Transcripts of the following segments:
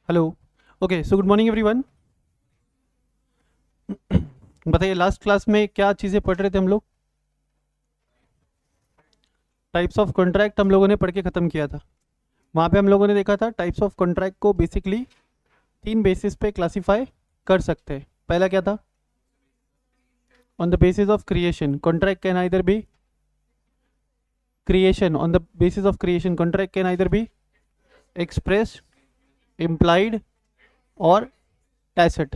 Hello. Okay, so good morning everyone. बताइए, last class में क्या चीज़ें पढ़ रहे थे हम लोग? टाइप्स ऑफ कॉन्ट्रैक्ट हम लोगों ने पढ़ के ख़त्म किया था। वहाँ पे हम लोगों ने देखा था टाइप्स ऑफ कॉन्ट्रैक्ट को बेसिकली तीन बेसिस पे क्लासीफाई कर सकते हैं। पहला क्या था? On the basis of creation contract can either be creation, on the basis of creation contract can either be express, implied और टैसिट।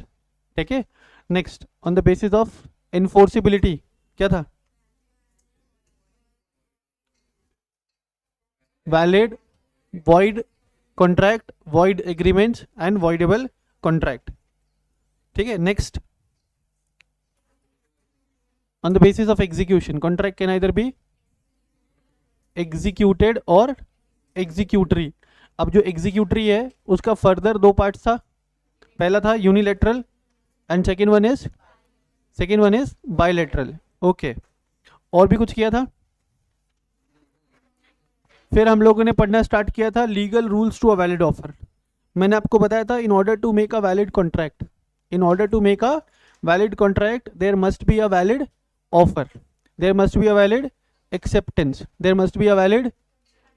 ठीक है। Next, on the basis of enforceability क्या था? Valid, void contract, void agreements and voidable contract। ठीक है। Next, on the basis of execution contract can either be executed और executory. अब जो एग्जीक्यूटरी है उसका फर्दर दो पार्ट्स था। पहला था unilateral and second one is bilateral. Okay, और भी कुछ किया था? फिर हम लोगों ने पढ़ना स्टार्ट किया था legal rules to a valid offer. मैंने आपको बताया था in order to make a valid contract, in order to make a valid contract there must be a valid offer, there must be a valid acceptance, there must be a valid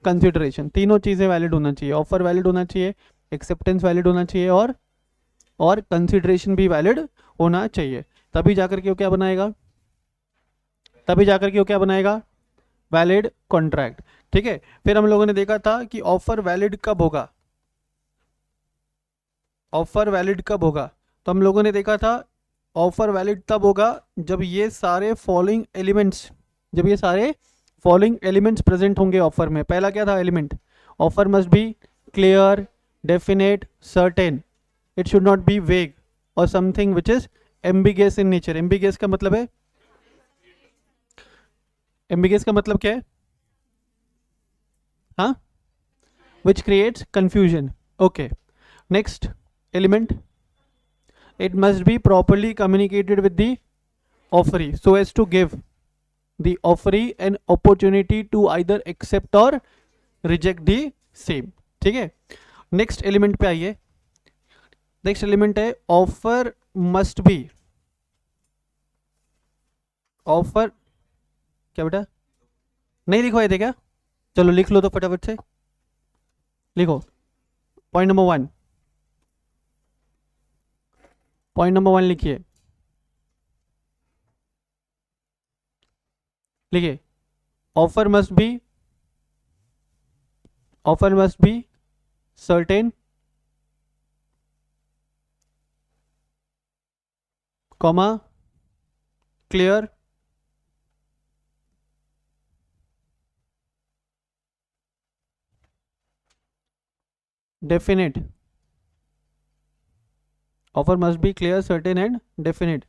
consideration. तीनों चीज़ें valid होना चाहिए। Offer valid होना चाहिए, acceptance valid होना चाहिए और consideration भी वैलिड होना चाहिए। तभी जाकर के वो क्या बनाएगा? तभी जाकर के वो क्या बनाएगा? Valid contract. ठीक है। फिर हम लोगों ने देखा था कि ऑफर वैलिड कब होगा, ऑफर वैलिड कब होगा। तो हम लोगों ने देखा था ऑफर वैलिड तब होगा जब ये सारे फॉलोइंग एलिमेंट्स, जब ये सारे फॉलोइंग एलिमेंट्स प्रेजेंट होंगे ऑफर में। पहला क्या था element? Offer must B clear, definite, certain, it should not be vague और something which is ambiguous in nature. Ambiguous का मतलब है, एम्बिगियस का मतलब क्या है? हाँ, which creates confusion. Okay. Next element, it must be properly communicated with the offeree so as to give the offeree an opportunity to either accept or reject the same। ठीक है। नेक्स्ट एलिमेंट पे आइए। Next element है offer must be, offer क्या बेटा? नहीं लिखवाए थे क्या? चलो लिख लो तो फटाफट से लिखो। Point number one, point number one लिखिए, लिखिए। Offer must be, offer must be certain, comma, clear, definite. Offer must be clear, certain and definite.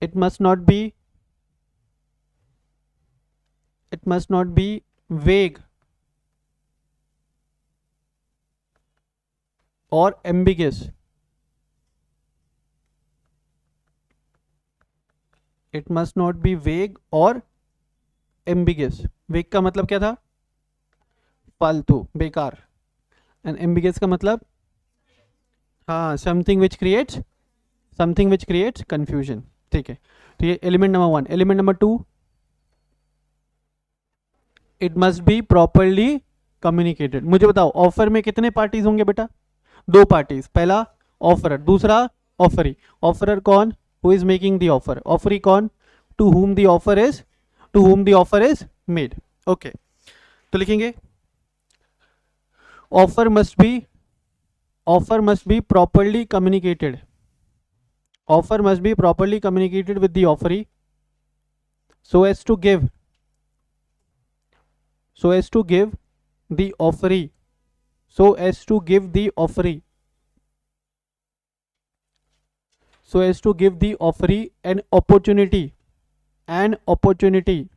It must not be, it must not be vague or ambiguous. It must not be vague or ambiguous. Vague का मतलब क्या था? फालतू, बेकार। And ambiguous का मतलब हाँ, something which creates confusion. ठीक है। तो ये element number one. Element number two, it must be properly communicated. मुझे बताओ ऑफर में कितने पार्टीज होंगे बेटा? दो पार्टीज। पहला ऑफरर, दूसरा ऑफरी। ऑफरर कौन? Who is making the offer. Offeree कौन? To whom the offer is, to whom the offer is made. Okay, तो लिखेंगे offer must be, offer must be properly communicated, offer must be properly communicated with the offeree so as to give, so as to give the offeree, so as to give the offeree, so as to give the offeree an opportunity, an opportunity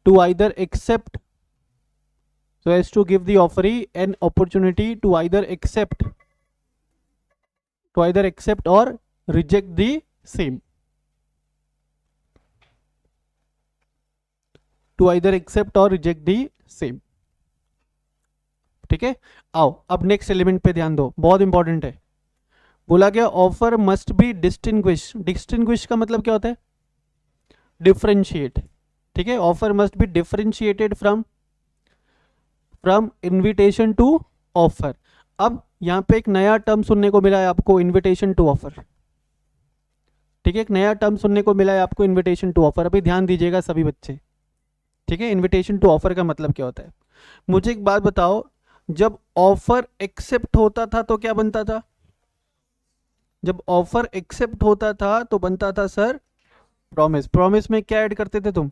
to either accept, so as to give the offeree an opportunity to either accept, to either accept or reject the same, to either accept or reject the same। ठीक है, आओ अब next element पे ध्यान दो, बहुत important है। बोला गया offer must be distinguish. Distinguish का मतलब क्या होता है? डिफरेंशिएट। ठीक है, offer must be differentiated from invitation to offer. अब यहां पे एक नया टर्म सुनने को मिला है आपको, इनविटेशन टू ऑफर। ठीक है, एक नया टर्म सुनने को मिला है आपको, इनविटेशन टू ऑफर। अभी ध्यान दीजिएगा सभी बच्चे। ठीक है, इनविटेशन टू ऑफर का मतलब क्या होता है? मुझे एक बात बताओ, जब ऑफर एक्सेप्ट होता था तो क्या बनता था? जब ऑफर एक्सेप्ट होता था तो बनता था सर प्रॉमिस। प्रॉमिस में क्या ऐड करते थे तुम?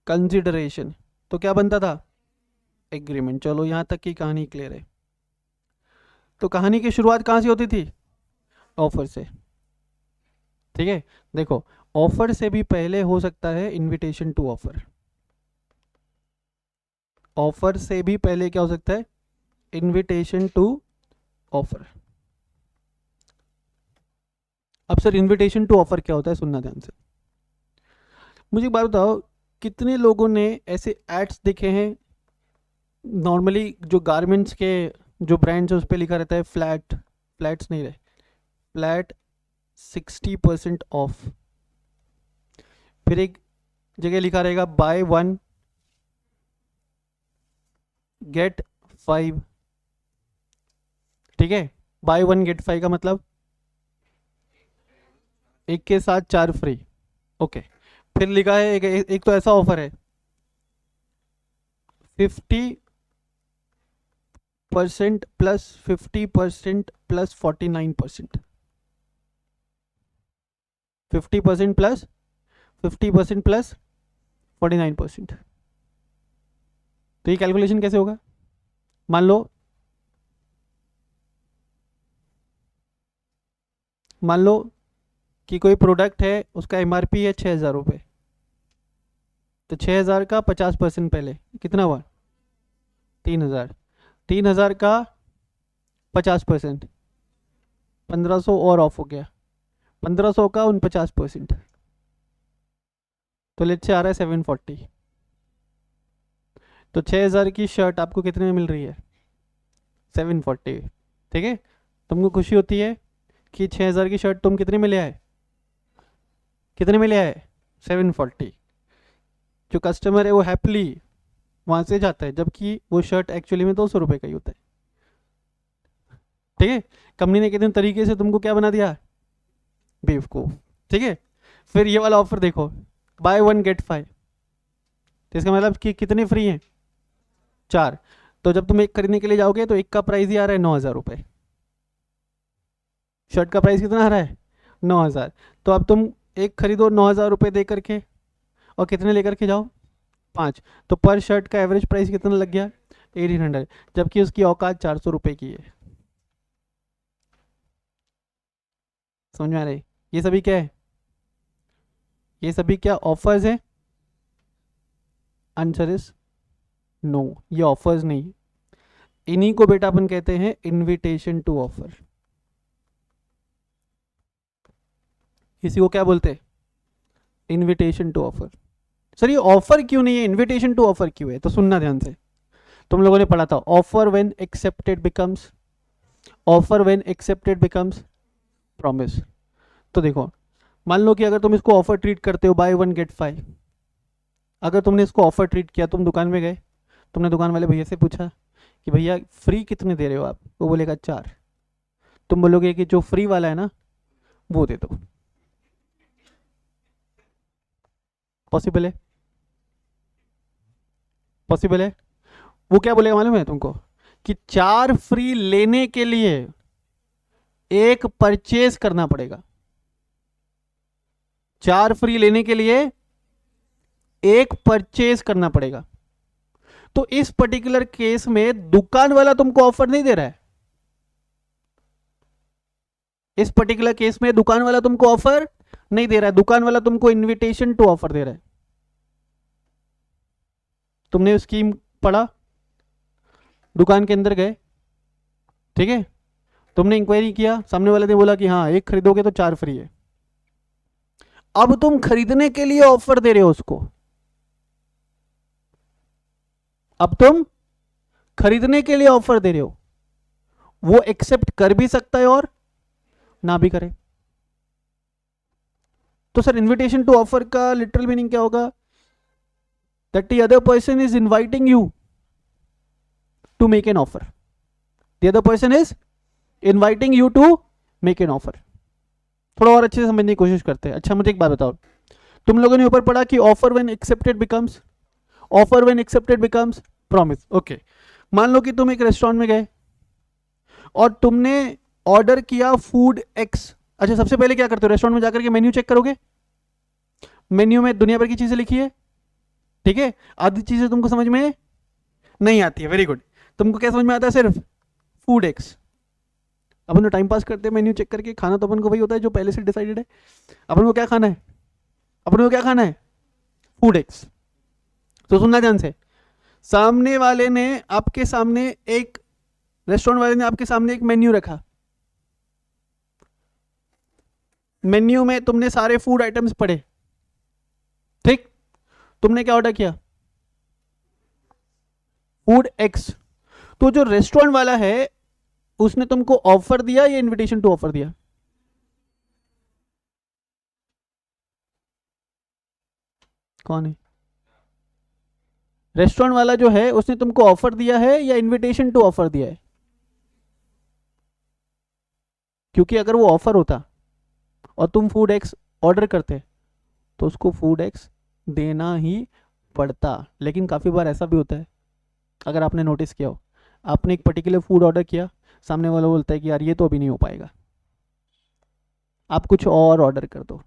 कंसिडरेशन। तो क्या बनता था? एग्रीमेंट। चलो यहां तक की कहानी क्लियर है। तो कहानी की शुरुआत कहां से होती थी? ऑफर से। ठीक है, देखो ऑफर से भी पहले हो सकता है इनविटेशन टू ऑफर। ऑफर से भी पहले क्या हो सकता है? Invitation to offer. अब सर इनविटेशन टू ऑफर क्या होता है, सुनना ध्यान से। मुझे एक बात बताओ, कितने लोगों ने ऐसे एड्स देखे हैं? नॉर्मली जो गारमेंट्स के जो ब्रांड्स है उस पर लिखा रहता है फ्लैट, फ्लैट्स नहीं रहे, फ्लैट 60% ऑफ। फिर एक जगह लिखा रहेगा बाय 1 गेट 5। ठीक है, बाय 1 गेट 5 का मतलब एक के साथ 4 फ्री। ओके, फिर लिखा है एक तो ऐसा ऑफर है 50% प्लस 50% प्लस 49%। 50% plus 50% plus 49%। तो ये कैलकुलेशन कैसे होगा? मान लो कि कोई प्रोडक्ट है, उसका एमआरपी है 6,000 रुपये। तो 6,000 का 50% पहले कितना हुआ? 3,000। 3,000 का 50%, 1,500 और ऑफ हो गया। 1,500 का 49%, तो लेट से आ रहा है 740। तो 6,000 की शर्ट आपको कितने में मिल रही है? 740। ठीक है, तुमको खुशी होती है कि 6,000 की शर्ट तुम कितने में ले आए? कितने में ले आए? 740। जो कस्टमर है वो हैप्पीली वहां से जाता है, जबकि वो शर्ट एक्चुअली में 200 रुपये का ही होता है। ठीक है, कंपनी ने कितने तरीके से तुमको क्या बना दिया? बेवकूफ। ठीक है, फिर ये वाला ऑफर देखो, बाय 1 गेट 5। तो इसका मतलब कि कितने फ्री हैं? 4। तो जब तुम एक खरीदने के लिए जाओगे तो एक का प्राइस ही आ रहा है 9,000 रुपये। शर्ट का प्राइस कितना आ रहा है? 9,000। तो अब तुम एक खरीदो 9,000 रुपये दे करके, और कितने लेकर के जाओ? 5। तो पर शर्ट का एवरेज प्राइस कितना लग गया? 1,800, जबकि उसकी औकात 400 रुपये की है। समझ में आ रही? ये सभी क्या है? ये सभी क्या ऑफर्स है? आंसर इज नो, ये ऑफर्स नहीं। इन्हीं को बेटा अपन कहते हैं इनविटेशन टू ऑफर। इसी को क्या बोलते हैं? Invitation to offer. सर ये ऑफर क्यों नहीं है, इनविटेशन टू ऑफर क्यों है? तो सुनना ध्यान से, तुम लोगों ने पढ़ा था offer when accepted becomes, offer when accepted becomes promise. तो देखो, मान लो कि अगर तुम इसको ऑफर ट्रीट करते हो बाय 1 गेट 5, अगर तुमने इसको ऑफर ट्रीट किया, तुम दुकान में गए, तुमने दुकान वाले भैया से पूछा कि भैया फ्री कितने दे रहे हो आप? वो बोलेगा 4। तुम बोलोगे कि जो फ्री वाला है ना वो दे दो। पॉसिबल है? पॉसिबल है? वो क्या बोलेगा मालूम है तुमको? कि 4 फ्री लेने के लिए एक परचेज करना पड़ेगा। 4 फ्री लेने के लिए एक परचेज करना पड़ेगा। तो इस पर्टिकुलर केस में दुकान वाला तुमको ऑफर नहीं दे रहा है। इस पर्टिकुलर केस में दुकान वाला तुमको ऑफर नहीं दे रहा है, दुकान वाला तुमको इनविटेशन टू ऑफर दे रहा है। तुमने स्कीम पढ़ा, दुकान के अंदर गए, ठीक है, तुमने इंक्वायरी किया, सामने वाले ने बोला कि हाँ एक खरीदोगे तो 4 फ्री है। अब तुम खरीदने के लिए ऑफर दे रहे हो उसको, अब तुम खरीदने के लिए ऑफर दे रहे हो, वो एक्सेप्ट कर भी सकता है और ना भी करे। तो सर इन्विटेशन टू ऑफर का लिटरल मीनिंग क्या होगा? That the other person is inviting you to make an offer. The other person is inviting you to make an offer. थोड़ा और अच्छे से समझने की कोशिश करते हैं। अच्छा मुझे एक बात बताओ, तुम लोगों ने ऊपर पढ़ा कि offer when accepted becomes, offer when accepted becomes promise. Okay, मान लो कि तुम एक रेस्टोरेंट में गए और तुमने ऑर्डर किया फूड एक्स। अच्छा, सबसे पहले क्या करते हो? रेस्टोरेंट में जाकर के मेन्यू चेक करोगे। मेन्यू में दुनिया भर की चीजें लिखी है, ठीक है, आधी चीजें तुमको समझ में नहीं आती है। वेरी गुड, तुमको क्या समझ में आता है? सिर्फ फूड एक्स। अपन तो टाइम पास करते हैं मेन्यू चेक करके, खाना तो अपन को वही होता है जो पहले से डिसाइडेड है। अपन को क्या खाना है? अपन को क्या खाना है? Food x. तो सुनना ध्यान से, सामने वाले ने आपके सामने एक, रेस्टोरेंट वाले ने आपके सामने एक मेन्यू रखा। मेन्यू में तुमने सारे फूड आइटम्स पढ़े, ठीक, तुमने क्या ऑर्डर किया? Food x. तो जो रेस्टोरेंट वाला है उसने तुमको ऑफर दिया या इनविटेशन टू ऑफर दिया? कौन है? रेस्टोरेंट वाला जो है उसने तुमको ऑफर दिया है या इनविटेशन टू ऑफर दिया है? क्योंकि अगर वो ऑफर होता और तुम फूड एक्स ऑर्डर करते तो उसको फूड एक्स देना ही पड़ता। लेकिन काफ़ी बार ऐसा भी होता है, अगर आपने नोटिस किया हो, आपने एक पर्टिकुलर फूड ऑर्डर किया, सामने वाला बोलता है कि यार ये तो अभी नहीं हो पाएगा, आप कुछ और ऑर्डर कर दो।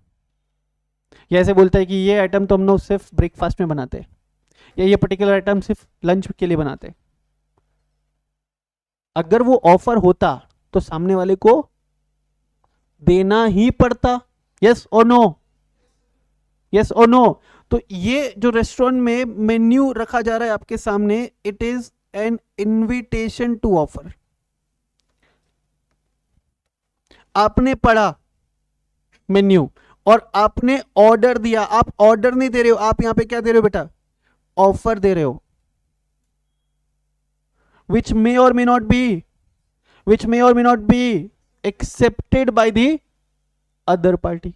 या ऐसे बोलता है कि ये आइटम तो हम लोग सिर्फ ब्रेकफास्ट में बनाते हैं, या ये पर्टिकुलर आइटम सिर्फ लंच के लिए बनाते हैं। अगर वो ऑफर होता तो सामने वाले को देना ही पड़ता। यस और नो? यस और नो? तो ये जो रेस्टोरेंट में मेन्यू रखा जा रहा है आपके सामने, it is an invitation to offer. आपने पढ़ा मेन्यू और आपने ऑर्डर दिया। आप ऑर्डर नहीं दे रहे हो, आप यहां पे क्या दे रहे हो बेटा? ऑफर दे रहे हो, which may or may not be, which may or may not be accepted by the other party।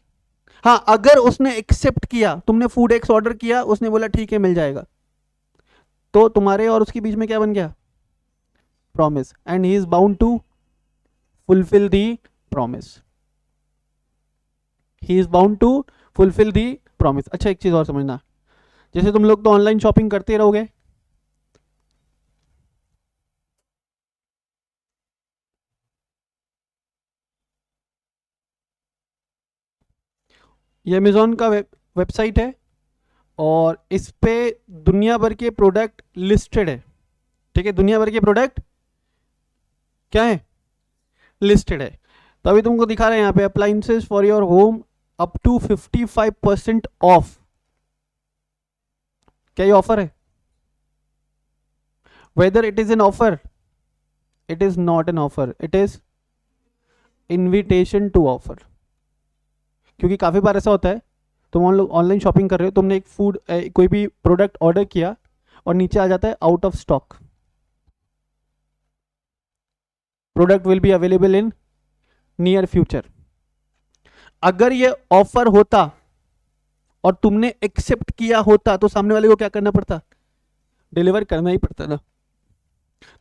हाँ, अगर उसने एक्सेप्ट किया, तुमने फूड एक्स ऑर्डर किया, उसने बोला ठीक है मिल जाएगा, तो तुम्हारे और उसके बीच में क्या बन गया? Promise, and he is bound to fulfil the promise. He is bound to fulfil the promise. अच्छा एक चीज और समझना, जैसे तुम लोग तो ऑनलाइन शॉपिंग करते रहोगे, ये अमेजोन का वेबसाइट है और इस पे दुनिया भर के प्रोडक्ट लिस्टेड है, ठीक है, दुनिया भर के प्रोडक्ट क्या है? लिस्टेड है। तो अभी तुमको दिखा रहे हैं यहाँ पे appliances for your home up to 55% off. क्या ये ऑफर है? Whether it is an offer? It is not an offer, it is invitation to offer. क्योंकि काफी बार ऐसा होता है, तुम ऑनलाइन शॉपिंग कर रहे हो, तुमने एक फूड कोई भी प्रोडक्ट ऑर्डर किया और नीचे आ जाता है out of stock, product will be available in near future. अगर ये ऑफर होता और तुमने एक्सेप्ट किया होता तो सामने वाले को क्या करना पड़ता? डिलीवर करना ही पड़ता ना।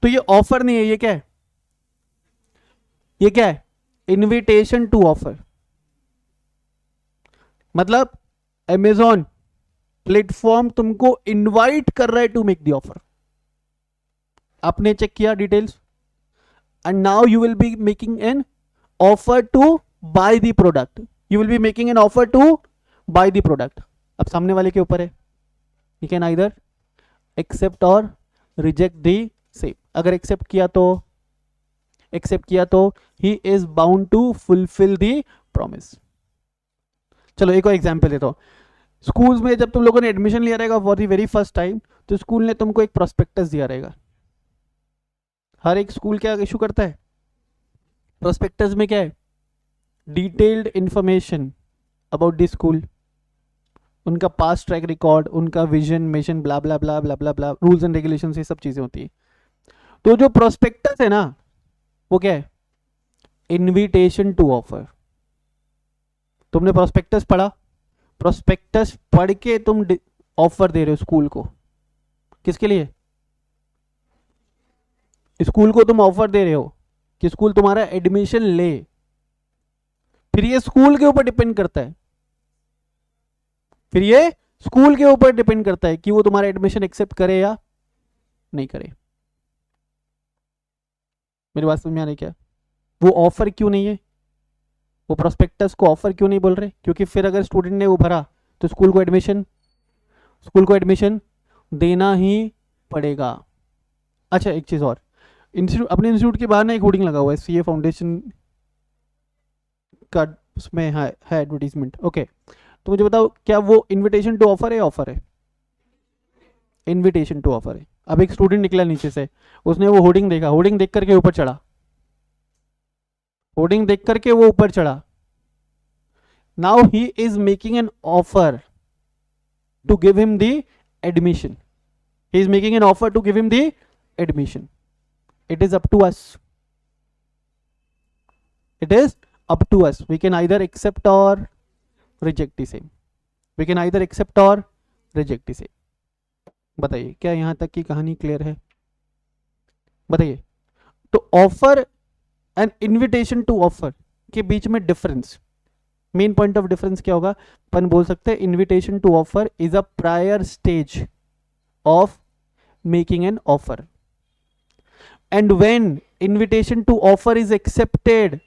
तो ये ऑफर नहीं है, ये क्या है? ये क्या है? Invitation to offer. मतलब अमेजॉन प्लेटफॉर्म तुमको इनवाइट कर रहा है टू मेक द ऑफर। आपने चेक किया details, and now you will be making an offer to buy the product. You will be making an offer to buy the product. अब सामने वाले के ऊपर है, यू कैन आइदर एक्सेप्ट और reject the same. अगर accept किया तो he is bound to fulfil the promise. चलो एक और एग्जाम्पल देता हूँ। स्कूल्स में जब तुम लोगों ने एडमिशन लिया रहेगा for the very first time, तो स्कूल ने तुमको एक प्रोस्पेक्टस दिया रहेगा। हर एक स्कूल क्या इशू करता है? प्रोस्पेक्टस में क्या है? Detailed information about the school, उनका पास्ट ट्रैक रिकॉर्ड, उनका vision, mission, blah blah blah blah blah blah, rules and regulations, ये सब चीजें होती है। तो जो प्रोस्पेक्टस है ना वो क्या है? Invitation to offer. तुमने प्रोस्पेक्टस पढ़ा, प्रोस्पेक्टस पढ़ के तुम ऑफर दे रहे हो स्कूल को, किसके लिए? स्कूल को तुम ऑफर दे रहे हो कि स्कूल तुम्हारा एडमिशन ले। फिर ये स्कूल के ऊपर डिपेंड करता है, फिर ये स्कूल के ऊपर डिपेंड करता है कि वो तुम्हारा एडमिशन एक्सेप्ट करे या नहीं करे। मेरी बात समझ में आ रही क्या? वो ऑफर क्यों नहीं है, वो प्रोस्पेक्टस को ऑफर क्यों नहीं बोल रहे? क्योंकि फिर अगर स्टूडेंट ने वो भरा तो स्कूल को एडमिशन देना ही पड़ेगा। अच्छा एक चीज और, इंस्टीट्यूट, अपने इंस्टीट्यूट के बाहर ना एक होर्डिंग लगा हुआ है सीए फाउंडेशन का, उसमें है एडवर्टीजमेंट। ओके, तो मुझे बताओ क्या वो इनविटेशन टू ऑफर है? ऑफर है, इनविटेशन टू ऑफर है। अब एक स्टूडेंट निकला नीचे से, उसने वो होर्डिंग देखा, होर्डिंग देख करके ऊपर चढ़ा, होर्डिंग देख करके वो ऊपर चढ़ा। Now he is making an offer to give him the admission. He is making an offer to give him the admission. It is up to us. It is up to us. We can either accept or reject the same. We can either accept or reject the same. बताइए क्या यहां तक की कहानी clear है? बताइए। तो offer and invitation to offer के बीच में difference, main point of difference क्या होगा? अपन बोल सकते हैं invitation to offer is a prior stage of making an offer, and when invitation to offer is accepted,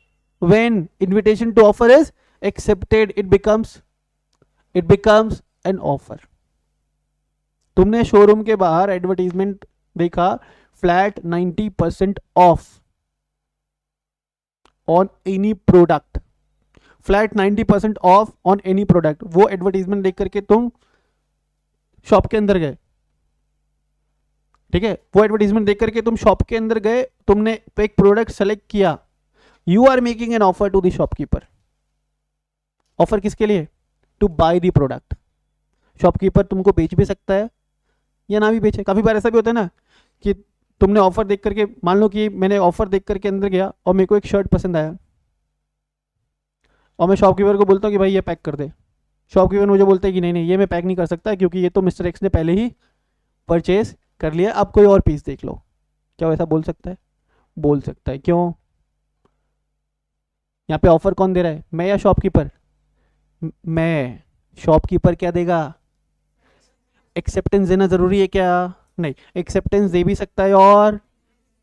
when invitation to offer is accepted it becomes an offer. तुमने showroom के बाहर advertisement देखा, flat 90% off on any product, flat 90% off on any product. वो advertisement देख करके तुम shop के अंदर गए, ठीक है, वो एडवर्टीजमेंट देख करके तुम शॉप के अंदर गए, तुमने एक प्रोडक्ट सेलेक्ट किया, you are making an offer to the shopkeeper. Offer किसके लिए? To buy the product. Shopkeeper तुमको बेच भी सकता है या ना भी बेचे। काफी बार ऐसा भी होता है ना कि तुमने ऑफर देख करके, मान लो कि मैंने ऑफर देख करके अंदर गया और मेरे को एक शर्ट पसंद आया और मैं शॉपकीपर को बोलता हूँ कि भाई ये पैक कर दे। शॉपकीपर मुझे बोलता है कि नहीं नहीं ये मैं पैक नहीं कर सकता क्योंकि ये तो मिस्टर एक्स ने पहले ही परचेज कर लिया, आप कोई और पीस देख लो। क्या वैसा बोल सकता है? बोल सकता है। क्यों? यहाँ पे ऑफर कौन दे रहा है, मैं या शॉपकीपर? मैं। शॉपकीपर क्या देगा? एक्सेप्टेंस देना जरूरी है क्या? नहीं, एक्सेप्टेंस दे भी सकता है और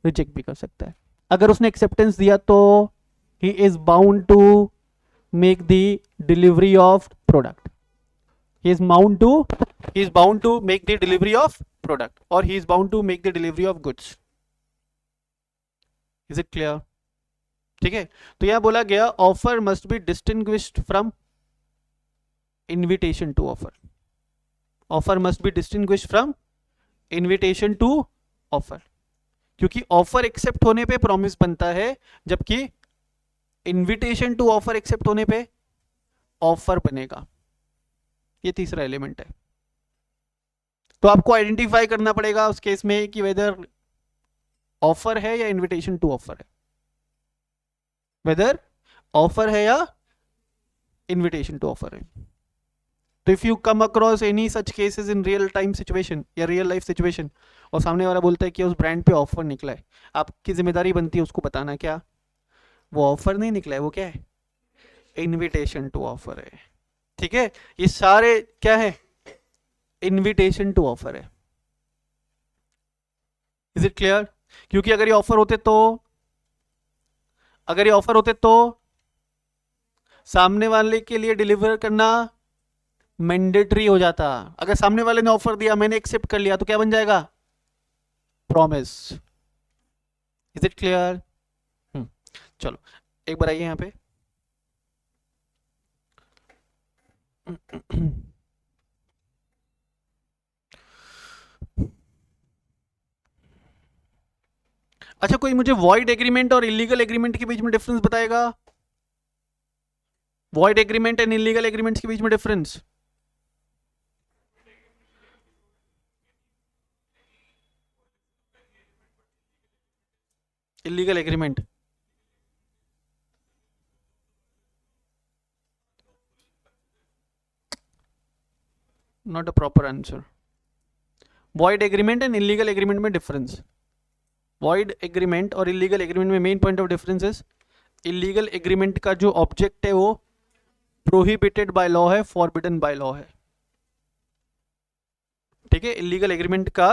रिजेक्ट भी कर सकता है। अगर उसने एक्सेप्टेंस दिया तो he is bound to make the delivery of product. He is bound to make the delivery of product, or he is bound to make the delivery of goods. Is it clear? ठीक है, तो यह बोला गया offer must be distinguished from invitation to offer. Offer must be distinguished from invitation to offer, क्योंकि offer accept होने पे promise बनता है, जबकि इनविटेशन टू ऑफर एक्सेप्ट होने पे ऑफर बनेगा। ये तीसरा एलिमेंट है। तो आपको आइडेंटिफाई करना पड़ेगा उस केस में कि वेदर ऑफर है या इनविटेशन टू ऑफर है, वेदर ऑफर है या इनविटेशन टू ऑफर है। तो if you come across any such cases in real time situation या रियल लाइफ सिचुएशन और सामने वाला बोलता है कि उस ब्रांड पे ऑफर निकला है, आपकी जिम्मेदारी बनती है उसको बताना क्या वो ऑफर नहीं निकला है, वो क्या है? इनविटेशन टू ऑफर है। ठीक है, ये सारे क्या है? इनविटेशन टू ऑफर है। Is it clear? क्योंकि अगर ये ऑफर होते तो सामने वाले के लिए डिलीवर करना मैंडेटरी हो जाता। अगर सामने वाले ने ऑफर दिया, मैंने एक्सेप्ट कर लिया, तो क्या बन जाएगा? प्रॉमिस। Is it clear? चलो एक बार आइए यहां पे। अच्छा, कोई मुझे वॉइड एग्रीमेंट और इलीगल एग्रीमेंट के बीच में डिफरेंस बताएगा? Void agreement and illegal agreements के बीच में difference? illegal agreement. Not a proper answer. Void agreement and illegal agreement में difference. Void agreement और illegal agreement में main point of difference is illegal agreement का जो object है वो prohibited by law है, forbidden by law है. ठीक है, illegal agreement का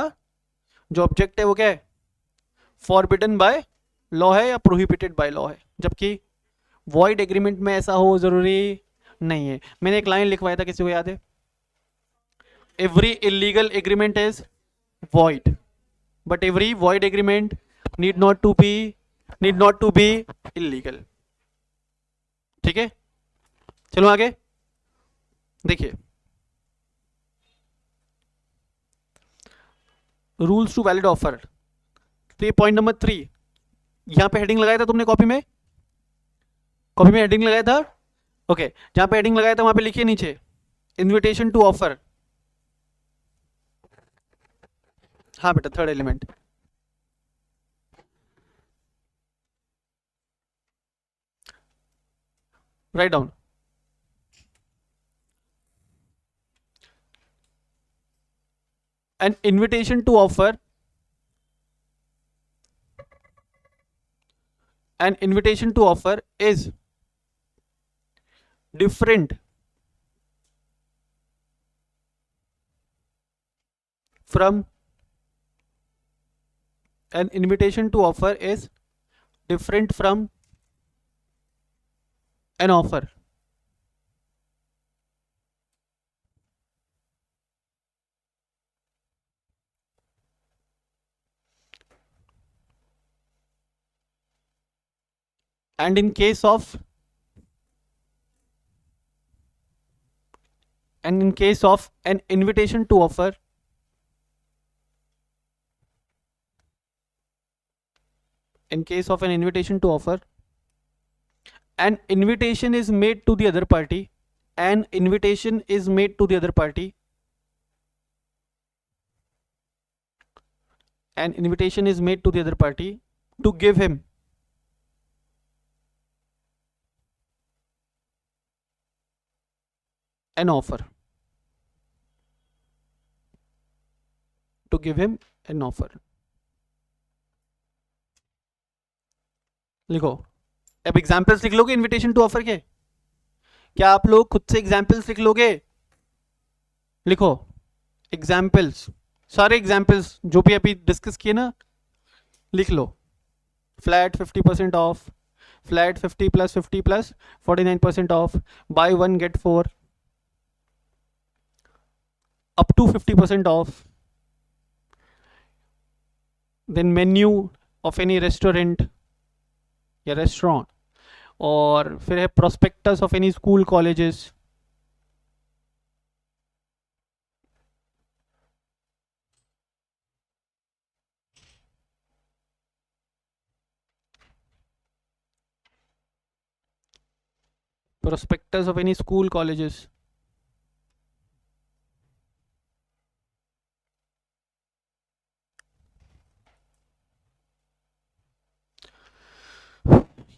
जो object है वो क्या है, forbidden by law है या prohibited by law है, जबकि void agreement में ऐसा हो जरूरी नहीं है. मैंने एक लाइन लिखवाया था, किसी को याद है? Every illegal agreement is void, but every void agreement need not to be illegal. ठीक है, चलो आगे देखिए. Rules to valid offer. तो ये पॉइंट नंबर 3, यहां पे हेडिंग लगाया था तुमने कॉपी में हेडिंग लगाया था. ओके, जहां पे हेडिंग लगाया था वहां पे लिखिए नीचे इन्विटेशन टू ऑफर. हाँ बेटा, third element. Right down. An invitation to offer, is different from an invitation to offer is different from an offer. And in case of an invitation to offer, an invitation is made to the other party. An invitation is made to the other party. An invitation is made to the other party to give him an offer. To give him an offer. लिखो. अब examples लिख लोगे invitation to offer के? क्या आप लोग खुद से एग्जाम्पल्स लिख लोगे? लिखो एग्जाम्पल्स, सारे एग्जाम्पल्स जो भी अभी डिस्कस किए ना, लिख लो. Flat 50% off, flat 50 plus 50 plus 49% off, buy 1 get 4, up to 50% off, then menu of any restaurant या restaurant, और फिर है prospectus of any school colleges, prospectus of any school colleges.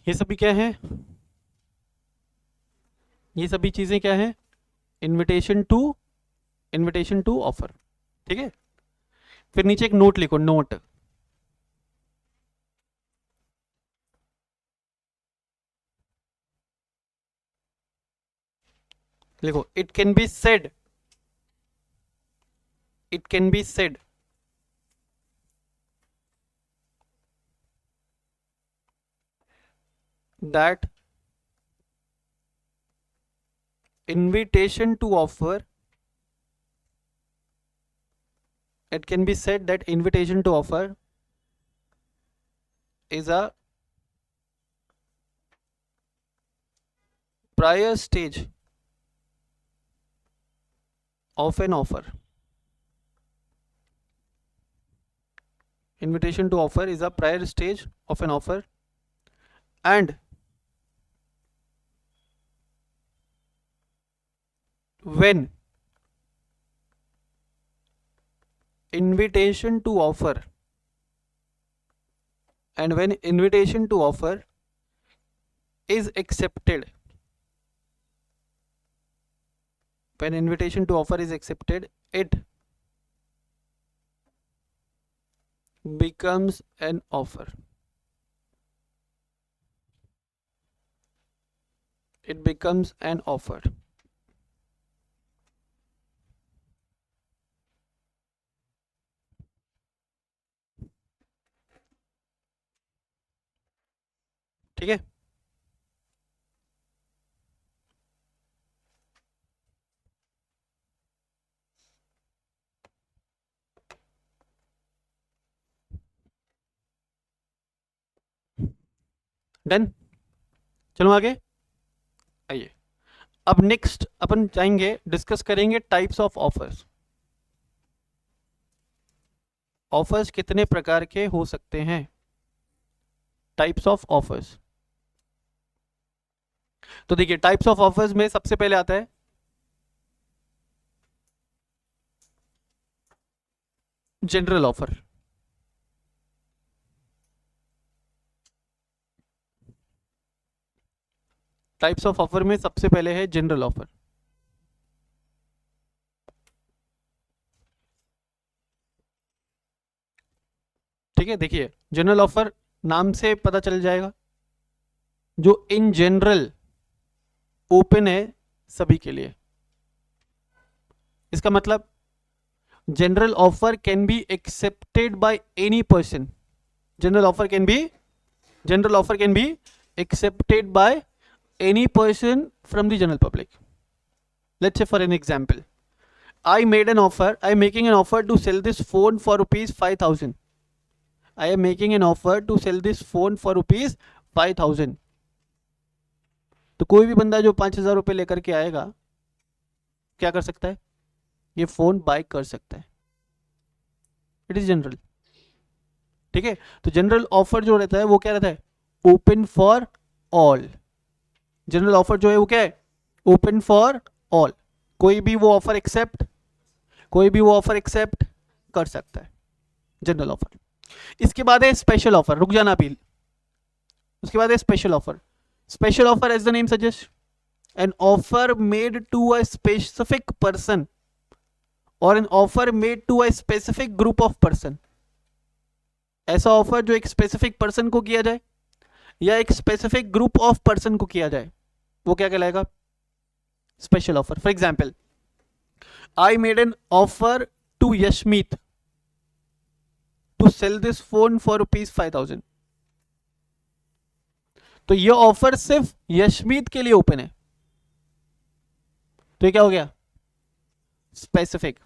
ये सभी क्या है? ये सभी चीजें क्या है? Invitation to offer. ठीक है, फिर नीचे एक नोट लिखो, नोट. लिखो, it can be said that invitation to offer, it can be said that invitation to offer is a prior stage of an offer. Invitation to offer is a prior stage of an offer, and when invitation to offer and when invitation to offer is accepted, when invitation to offer is accepted, it becomes an offer. It becomes an offer. ठीक है, done. चलो आगे आइए। अब next अपन जाएंगे, discuss करेंगे types of offers. Offers कितने प्रकार के हो सकते हैं, टाइप्स ऑफ ऑफर्स। तो देखिए, टाइप्स ऑफ ऑफर्स में सबसे पहले आता है general offer. Types of offer में सबसे पहले है जनरल ऑफर। ठीक है, देखिए जनरल ऑफर नाम से पता चल जाएगा, जो इन जनरल ओपन है सभी के लिए। इसका मतलब general offer can be accepted by any person. General offer can B accepted by any person from the general public. Let's say for an example, I'm making an offer to sell this phone for rupees 5,000. I am making an offer to sell this phone for rupees 5,000. तो कोई भी बंदा जो 5,000 रुपये लेकर के आएगा, क्या कर सकता है, ये फोन बाय कर सकता है। It is general. ठीक है, तो जनरल ऑफर जो रहता है वो क्या रहता है, open for all. General offer जो है वो क्या है, ओपन फॉर ऑल। कोई भी वो ऑफर एक्सेप्ट कर सकता है, जनरल ऑफर। इसके बाद है स्पेशल ऑफर। रुक जाना अपील। उसके बाद है special offer. Special offer as the name suggest, an offer made to a specific person और an offer made to a specific group of person. ऐसा ऑफर जो एक स्पेसिफिक पर्सन को किया जाए या एक स्पेसिफिक ग्रुप ऑफ पर्सन को किया जाए, वो क्या कहलाएगा, special offer. For example, I made an offer to Yashmeet to sell this phone for rupees 5,000। तो ये ऑफर सिर्फ यशमीत के लिए ओपन है, तो ये क्या हो गया, स्पेसिफिक।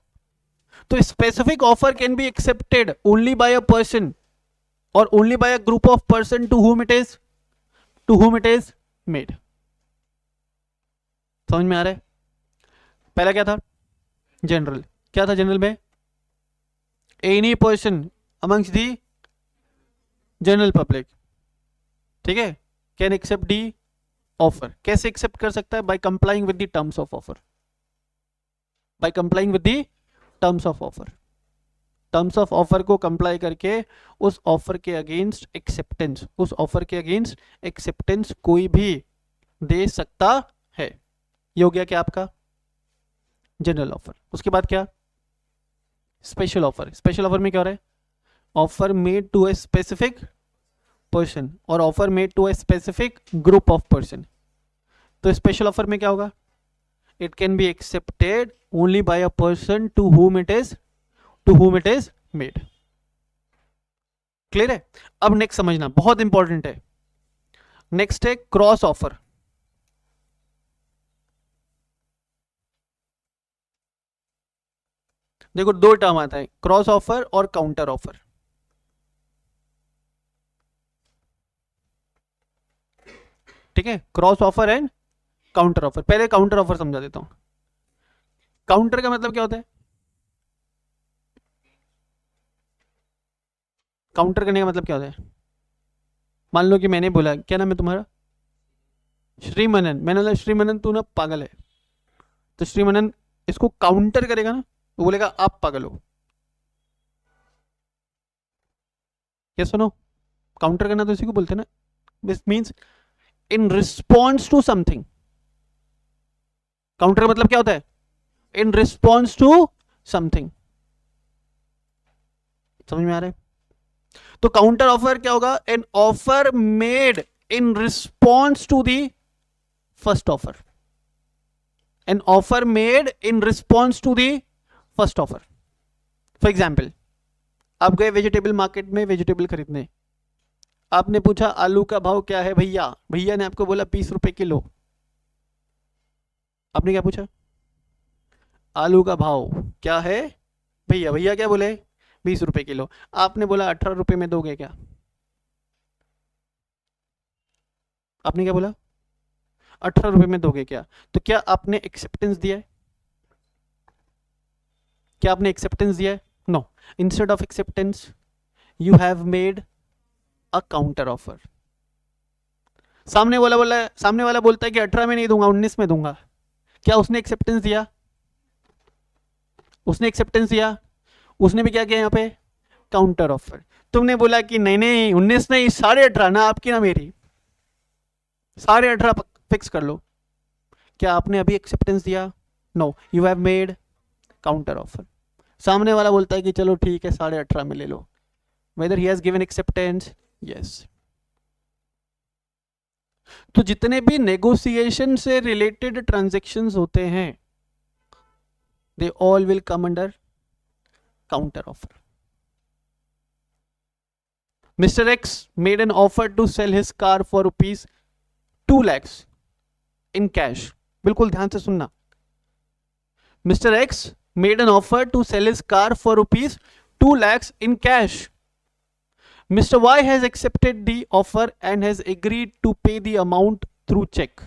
तो specific offer can be accepted only by a person और only by a group of person to whom it is made। समझ में आ रहा है। पहला क्या था, जनरल। क्या था जनरल में, any person amongst the general public, ठीक है, कैन एक्सेप्ट दी ऑफर। कैसे एक्सेप्ट कर सकता है, by complying with the terms of offer. By complying with the terms of offer. Terms of offer को कंप्लाई करके उस ऑफर के अगेंस्ट एक्सेप्टेंस कोई भी दे सकता है। ये हो गया क्या आपका जनरल ऑफर। उसके बाद क्या, स्पेशल ऑफर। स्पेशल ऑफर में क्या हो रहा है, offer made to a specific person और offer made to a specific group of person. तो स्पेशल ऑफर में क्या होगा, it can be accepted only by a person to whom it is made। Clear है। अब नेक्स्ट समझना, बहुत important है। नेक्स्ट है क्रॉस ऑफर। देखो दो टर्म आता है, क्रॉस ऑफर और काउंटर ऑफर। ठीक है, cross offer and counter offer. पहले काउंटर ऑफर समझा देता हूं। काउंटर का मतलब क्या होता है, काउंटर करने का मतलब क्या होता है, मान लो कि मैंने बोला, क्या नाम है तुम्हारा, श्रीमनन। मैंने बोला श्रीमनन तू ना पागल है, तो श्रीमनन इसको काउंटर करेगा ना, वो बोलेगा आप पागल हो। क्या सुनो, काउंटर करना तो इसी को बोलते हैं ना. This means in response to something. Counter मतलब क्या होता है? In response to something. समझ में आ रहा है? तो काउंटर ऑफर क्या होगा? An offer made in response to the first offer. An offer made in response to the first offer. For example, आप गए वेजिटेबल मार्केट में वेजिटेबल खरीदने. आपने पूछा आलू का भाव क्या है भैया. भैया ने आपको बोला 20 रुपए किलो. आपने क्या पूछा? आलू का भाव क्या है भैया. भैया क्या बोले? 20 रुपए किलो. आपने बोला 18 रुपए में दोगे क्या? आपने क्या बोला? 18 रुपए में दोगे क्या? तो क्या आपने एक्सेप्टेंस दिया है? क्या आपने एक्सेप्टेंस दिया है? No. Instead of acceptance you have made a counter offer. सामने वाला बोलता है कि 18 में नहीं दूंगा, 19 में दूंगा. क्या उसने एक्सेप्टेंस दिया? उसने एक्सेप्टेंस दिया. उसने भी क्या किया यहाँ पे? Counter offer. तुमने बोला कि नहीं नहीं 19 नहीं 18.5 ना आपकी ना मेरी, 18.5 फिक्स कर लो. क्या आपने अभी एक्सेप्टेंस दिया? No. You have made counter offer. सामने वाला बोलता है कि चलो ठीक है 18.5 में ले लो. Whether he has given acceptance? Yes. तो जितने भी नेगोशिएशन से रिलेटेड ट्रांजैक्शंस होते हैं they all will come under counter offer. Mister X made an offer to sell his car for ₹2 lakhs in cash. बिल्कुल ध्यान से सुनना. Mister X made an offer to sell his car for ₹2 lakhs in cash. Mr. Y has accepted the offer and has agreed to pay the amount through check.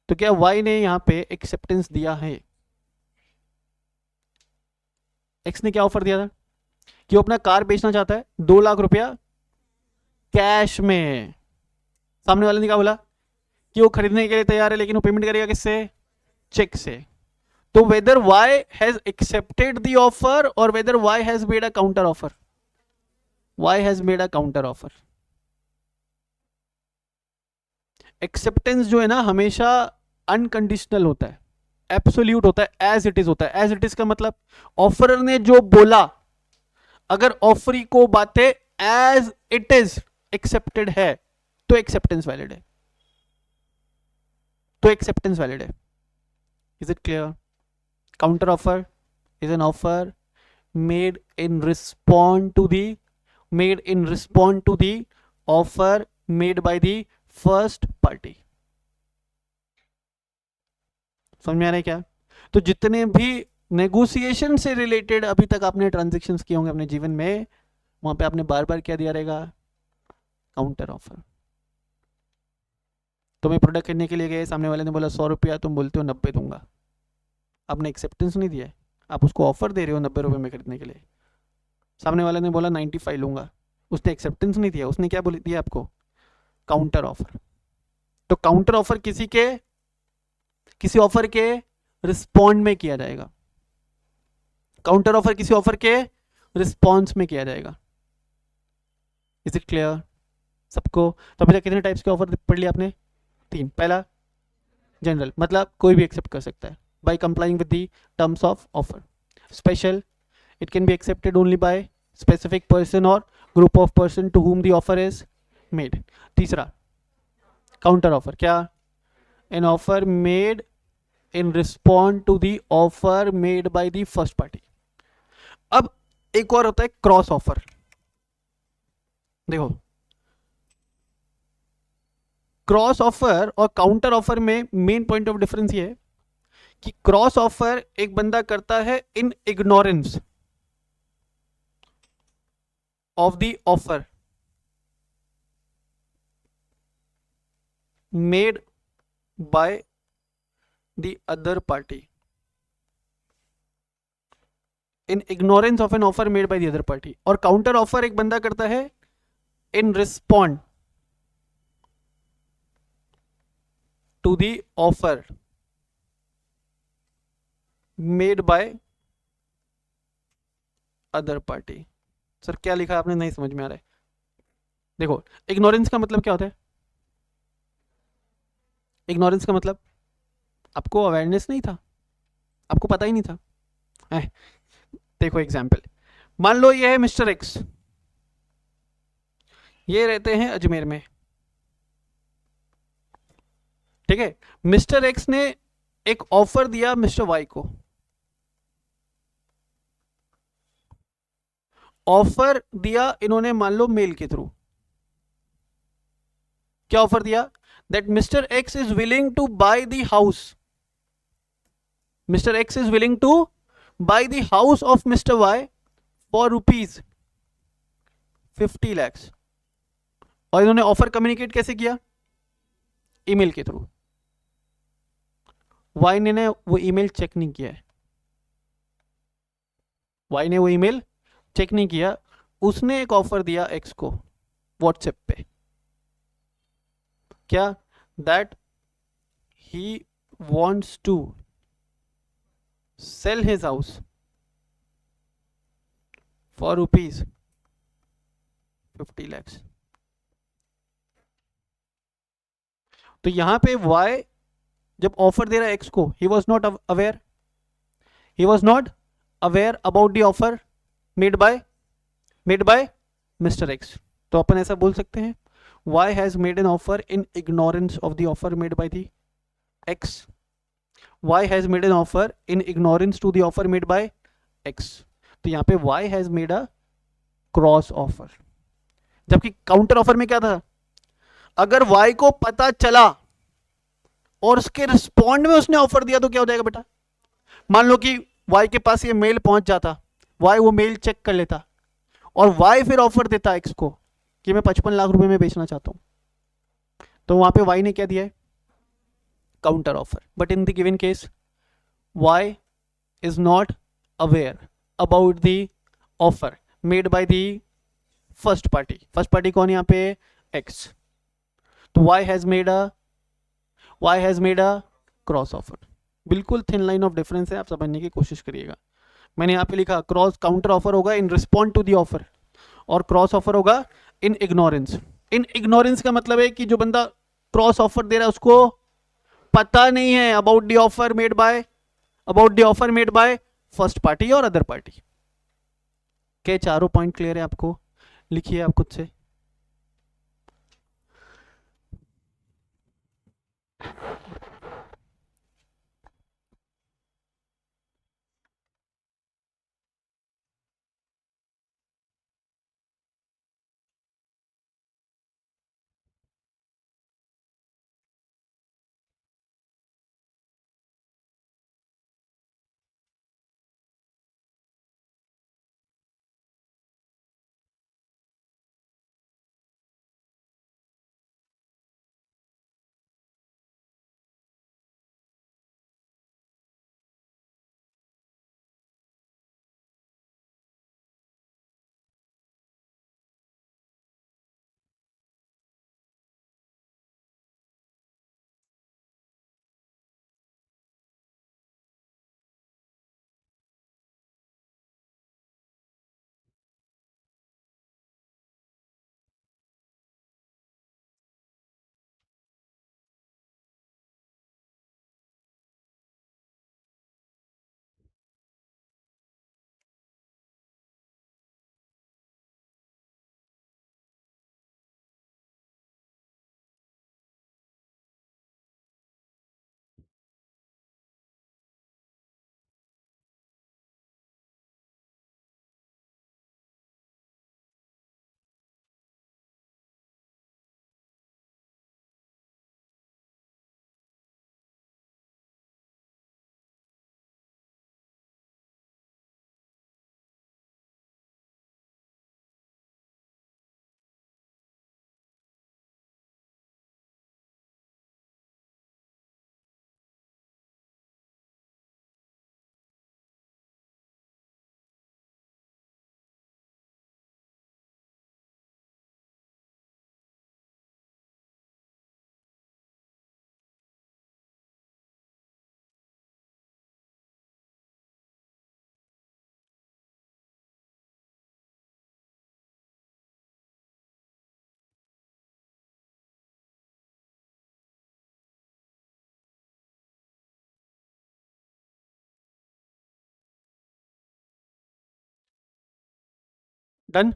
तो क्या Y ने यहां पे acceptance दिया है? X ने क्या offer दिया था? कि वो अपना कार बेचना चाहता है 2 लाख रुपया कैश में. सामने वाले ने क्या बोला? कि वो खरीदने के लिए तैयार है लेकिन वो पेमेंट करेगा किससे? चेक से. तो weather Y has accepted the offer or whether Y has made a counter offer? Y has made a counter offer. Acceptance जो है ना हमेशा अनकंडीशनल होता है, एब्सोल्यूट होता है, एज इट इज होता है. एज इट इज का मतलब ऑफरर ने जो बोला, अगर ऑफरी को बातें एज इट इज एक्सेप्टेड है तो एक्सेप्टेंस वैलिड है. तो एक्सेप्टेंस वैलिड है. Is it clear? Counter offer is an offer made in response to the offer made by the first party. समझ में आ रहा है क्या? तो जितने भी नेगोशिएशन से रिलेटेड अभी तक आपने ट्रांजैक्शंस किए होंगे अपने जीवन में, वहां पे आपने बार बार क्या दिया रहेगा? Counter offer. तुम्हें प्रोडक्ट खरीदने के लिए गए, सामने वाले ने बोला 100 रुपया, तुम बोलते हो 90 दूंगा. आपने एक्सेप्टेंस नहीं दिया है, आप उसको ऑफर दे रहे हो 90 रुपए में खरीदने के लिए. सामने वाले ने बोला 95 लूंगा, उसने एक्सेप्टेंस नहीं दिया. उसने क्या बोल दिया आपको? Counter offer. तो काउंटर ऑफर किसी ऑफर के रिस्पॉन्ड में किया जाएगा. काउंटर ऑफर किसी ऑफर के रिस्पॉन्स में किया जाएगा. इज इट क्लियर सबको? तो अभी तक कितने टाइप्स के ऑफर पढ़ लिया आपने? 3. पहला जनरल, मतलब कोई भी एक्सेप्ट कर सकता है by complying with the terms of offer. Special, it can be accepted only by specific person or group of person to whom the offer is made. तीसरा counter offer. क्या? an offer made in response to the offer made by the first party. अब एक और होता है cross offer. देखो, cross offer और counter offer में मेन पॉइंट ऑफ डिफरेंस ये है कि क्रॉस ऑफर एक बंदा करता है in ignorance of the offer made by the other party. In ignorance of an offer made by the other party. और काउंटर ऑफर एक बंदा करता है in respond to the offer made by other party. Sir क्या लिखा आपने, नहीं समझ में आ रहा है। देखो, इग्नोरेंस का मतलब क्या होता है? इग्नोरेंस का मतलब आपको अवेयरनेस नहीं था, आपको पता ही नहीं था। है, देखो एग्जाम्पल, मान लो ये है मिस्टर एक्स, ये रहते हैं अजमेर में, ठीक है। मिस्टर एक्स ने एक ऑफर दिया मिस्टर वाई को, ऑफर दिया इन्होंने मान लो मेल के थ्रू। क्या ऑफर दिया? That mister X is willing to buy the house, mister X is willing to buy the house of mister Y for rupees 50 lakhs। और इन्होंने ऑफर कम्युनिकेट कैसे किया? ईमेल के थ्रू। वाई ने वो ईमेल चेक नहीं किया है, वाई ने वो ईमेल चेक नहीं किया, उसने एक ऑफर दिया एक्स को व्हाट्सएप पे, क्या? That he wants to sell his house for rupees 50 lakhs। तो यहां पे वाई जब ऑफर दे रहा है एक्स को, he was not aware, he was not aware about the offer made by mister X. तो अपन ऐसा बोल सकते हैं, Y has made an offer in ignorance of the offer made by the X, Y has made an offer in ignorance to the offer made by X. तो यहां पे Y has made a cross offer. जबकि counter offer में क्या था? अगर Y को पता चला और उसके रिस्पॉन्ड में उसने ऑफर दिया तो क्या हो जाएगा बेटा? मान लो कि वाई के पास ये मेल पहुंच जाता, वाई वो मेल चेक कर लेता, और वाई फिर ऑफर देता एक्स को कि मैं 55 लाख रुपए में बेचना चाहता हूं, तो वहां पे वाई ने क्या दिया है? Counter offer. But in the given case Y is not aware about the offer made by the first party. First party कौन यहां पे? एक्स। तो Y has made a cross offer. बिल्कुल थिन लाइन ऑफ डिफरेंस है, आप समझने की कोशिश करिएगा। मैंने यहाँ पे लिखा क्रॉस काउंटर ऑफर होगा इन रिस्पॉन्ड टू द ऑफर, और क्रॉस ऑफर होगा इन इग्नोरेंस। इन इग्नोरेंस का मतलब है कि जो बंदा क्रॉस ऑफर दे रहा है उसको पता नहीं है about the offer made by first party और अदर पार्टी। के चारों पॉइंट क्लियर है आपको? लिखिए आप खुद से। डन।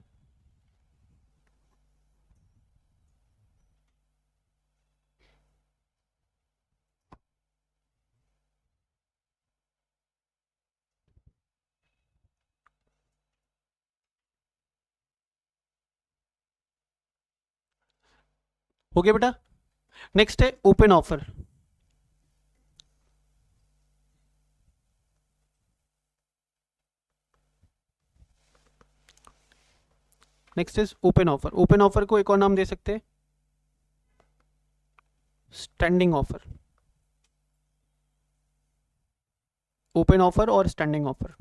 हो गया बेटा। नेक्स्ट है open offer. Next is open offer. Open offer को एक और नाम दे सकते हैं, स्टैंडिंग ऑफर। ओपन ऑफर और स्टैंडिंग ऑफर।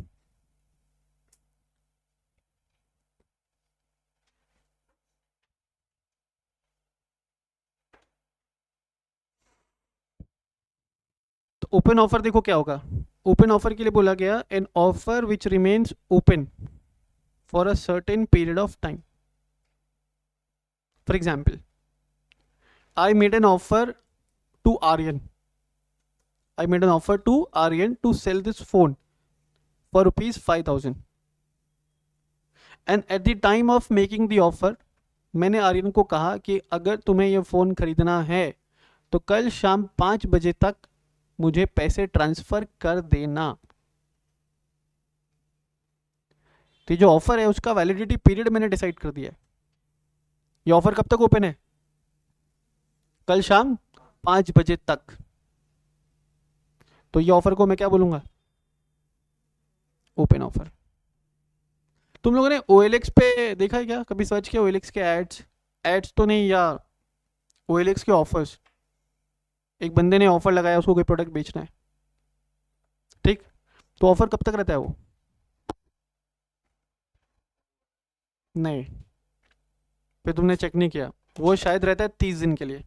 तो ओपन ऑफर देखो क्या होगा। ओपन ऑफर के लिए बोला गया an offer which remains open for a certain period of time. For example, I made an offer to Aryan. I made an offer to Aryan to sell this phone for rupees 5,000. And at the time of making the offer, मैंने आर्यन को कहा कि अगर तुम्हें यह phone खरीदना है तो कल शाम 5 बजे तक मुझे पैसे ट्रांसफ़र कर देना। तो जो ऑफर है उसका वैलिडिटी पीरियड मैंने डिसाइड कर दिया है। ये ऑफर कब तक ओपन है? कल शाम 5 बजे तक। तो ये ऑफर को मैं क्या बोलूंगा? Open offer. तुम लोगों ने OLX पे देखा है क्या? कभी सर्च किया OLX के एड्स? एड्स तो नहीं, या OLX के ऑफर्स। एक बंदे ने ऑफर लगाया, उसको कोई प्रोडक्ट बेचना है, ठीक? तो ऑफर कब तक रहता है वो? नहीं, फिर तुमने चेक नहीं किया। वो शायद रहता है 30 दिन के लिए।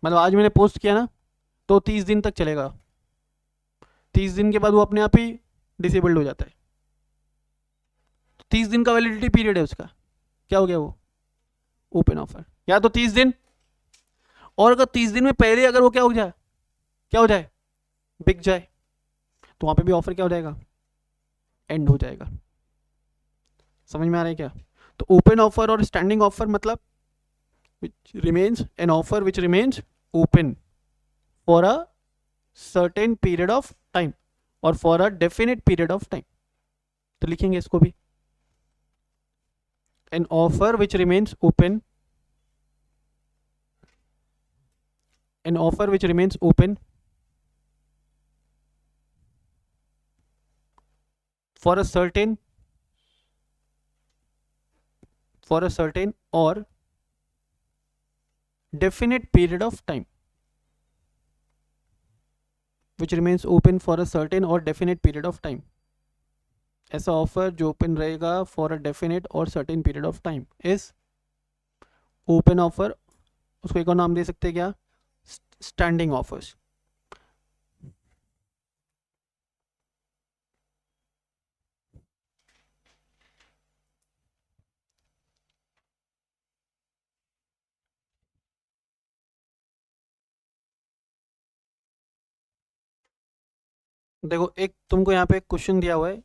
मतलब आज मैंने पोस्ट किया ना, तो 30 दिन तक चलेगा। 30 दिन के बाद वो अपने आप ही डिसेबल्ड हो जाता है। 30 दिन का वैलिडिटी पीरियड है उसका। क्या हो गया वो? Open offer. या तो 30 दिन, और अगर 30 दिन में पहले अगर वो क्या हो जाए, क्या हो जाए, बिक जाए, तो वहां पे भी ऑफर क्या हो जाएगा? एंड हो जाएगा। समझ में आ रहा है क्या? तो ओपन ऑफर और स्टैंडिंग ऑफर मतलब which remains an offer which remains open for a certain period of time or for a definite period of time. तो लिखेंगे इसको भी, an offer which remains open, an offer which remains open for a certain or definite period of time, which remains open for a certain or definite period of time. ऐसा offer जो open रहेगा for a definite और certain period of time is open offer. उसको एक और नाम दे सकते हैं क्या? Standing offers. देखो, एक तुमको यहाँ पे क्वेश्चन दिया हुआ है,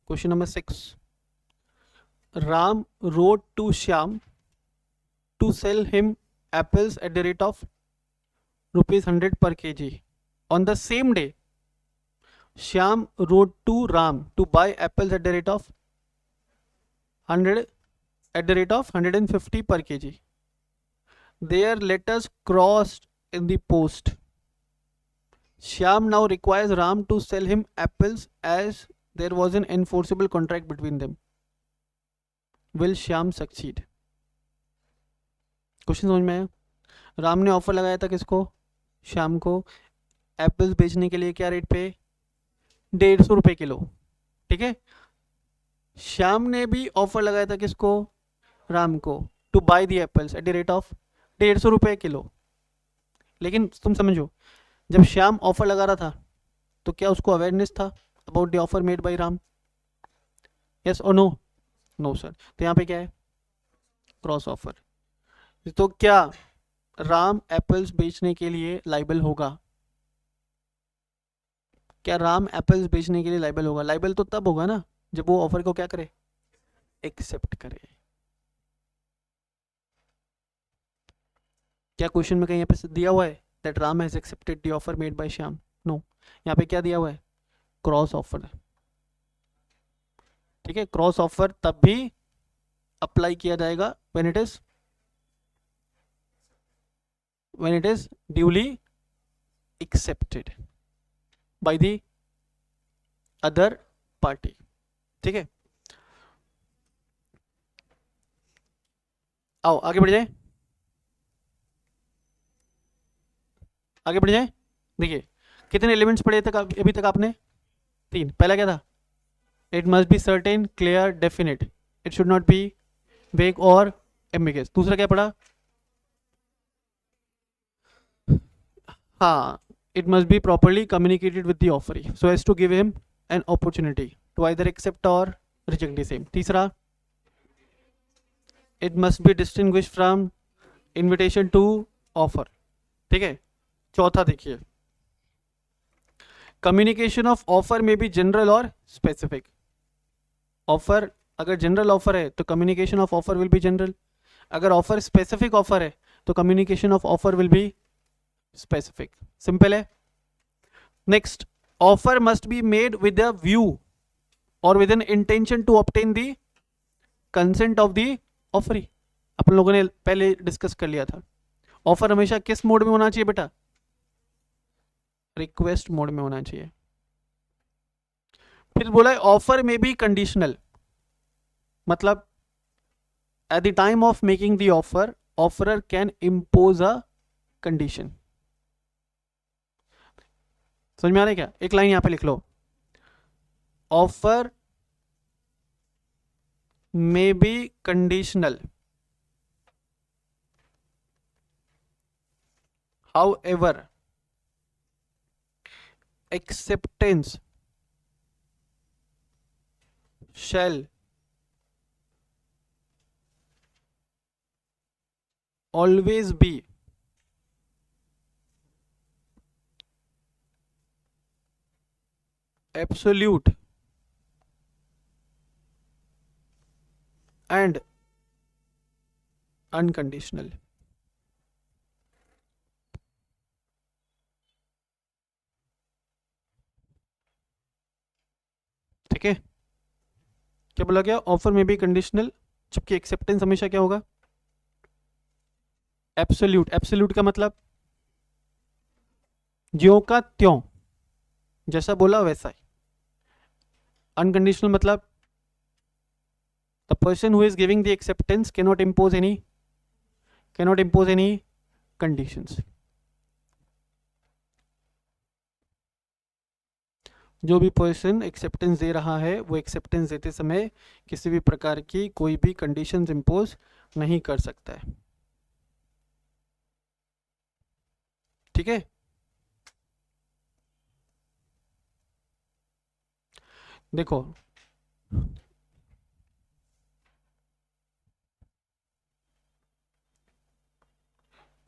question number 6। Ram wrote to Shyam to sell him apples at the rate of rupees 100 per kg. On the same day, Shyam wrote to Ram to buy apples at the rate of 150 per kg. Their letters crossed in the post. Shyam now requires Ram to sell him apples as there was an enforceable contract between them. Will Shyam succeed? Question समझ में आया? राम ने offer लगाया था किसको? श्याम को। Apples बेचने के लिए क्या रेट पे? 150 रुपये किलो, ठीक है। श्याम ने भी ऑफर लगाया था किसको? राम को, to buy the apples at the rate of 150 रुपये किलो। लेकिन तुम समझो, जब श्याम ऑफर लगा रहा था तो क्या उसको अवेयरनेस था about the offer made by Ram? Yes और नो? No sir. तो यहाँ पे क्या है? Cross offer. तो क्या राम एप्पल्स बेचने के लिए लाइबल होगा? क्या राम एप्पल्स बेचने के लिए लाइबल होगा? लाइबल तो तब होगा ना जब वो ऑफर को क्या करे, एक्सेप्ट करे। क्या क्वेश्चन में कहीं यहाँ पे दिया हुआ है that Ram has accepted the offer made by Shyam? No, यहाँ पे क्या दिया हुआ है, क्रॉस ऑफर। ठीक है, क्रॉस ऑफर तब भी अप्लाई किया जाएगा when it is duly accepted by the other party. ठीक है, आओ आगे बढ़ जाए, आगे बढ़ जाए। देखिए कितने एलिमेंट्स पढ़े थे अभी तक आपने? 3। पहला क्या था, it must be certain, clear, definite, it should not be vague और एम्बिगस। दूसरा क्या पढ़ा, हाँ, it must be properly communicated with the offeree so as to give him an opportunity to either accept or reject the same. तीसरा, it must be distinguished from invitation to offer. ठीक है, चौथा देखिए, communication of offer may be general or specific. Offer अगर general offer है तो communication of offer will be general, अगर offer specific offer है तो communication of offer will be specific. Simple है। Next, offer must be made with a view और with an intention to obtain the consent of the offeree. अपन लोगों ने पहले discuss कर लिया था, ऑफर हमेशा किस मोड में होना चाहिए बेटा, रिक्वेस्ट मोड में होना चाहिए। फिर बोला है ऑफर में भी कंडीशनल, मतलब at the time of making the offer offeror can impose a condition. समझ में आ रहा है क्या? एक लाइन यहां पे लिख लो, offer may be conditional however acceptance shall always be absolute and unconditional। ठीक है, क्या बोला गया, ऑफर में भी कंडीशनल, जबकि एक्सेप्टेंस हमेशा क्या होगा, एब्सोल्यूट। एब्सोल्यूट का मतलब ज्यों का त्यों, जैसा बोला वैसा ही। अनकंडीशनल मतलब the person who is giving the acceptance cannot impose any conditions. जो भी पर्सन एक्सेप्टेंस दे रहा है वो एक्सेप्टेंस देते समय किसी भी प्रकार की कोई भी कंडीशंस इंपोज नहीं कर सकता है। ठीक है, देखो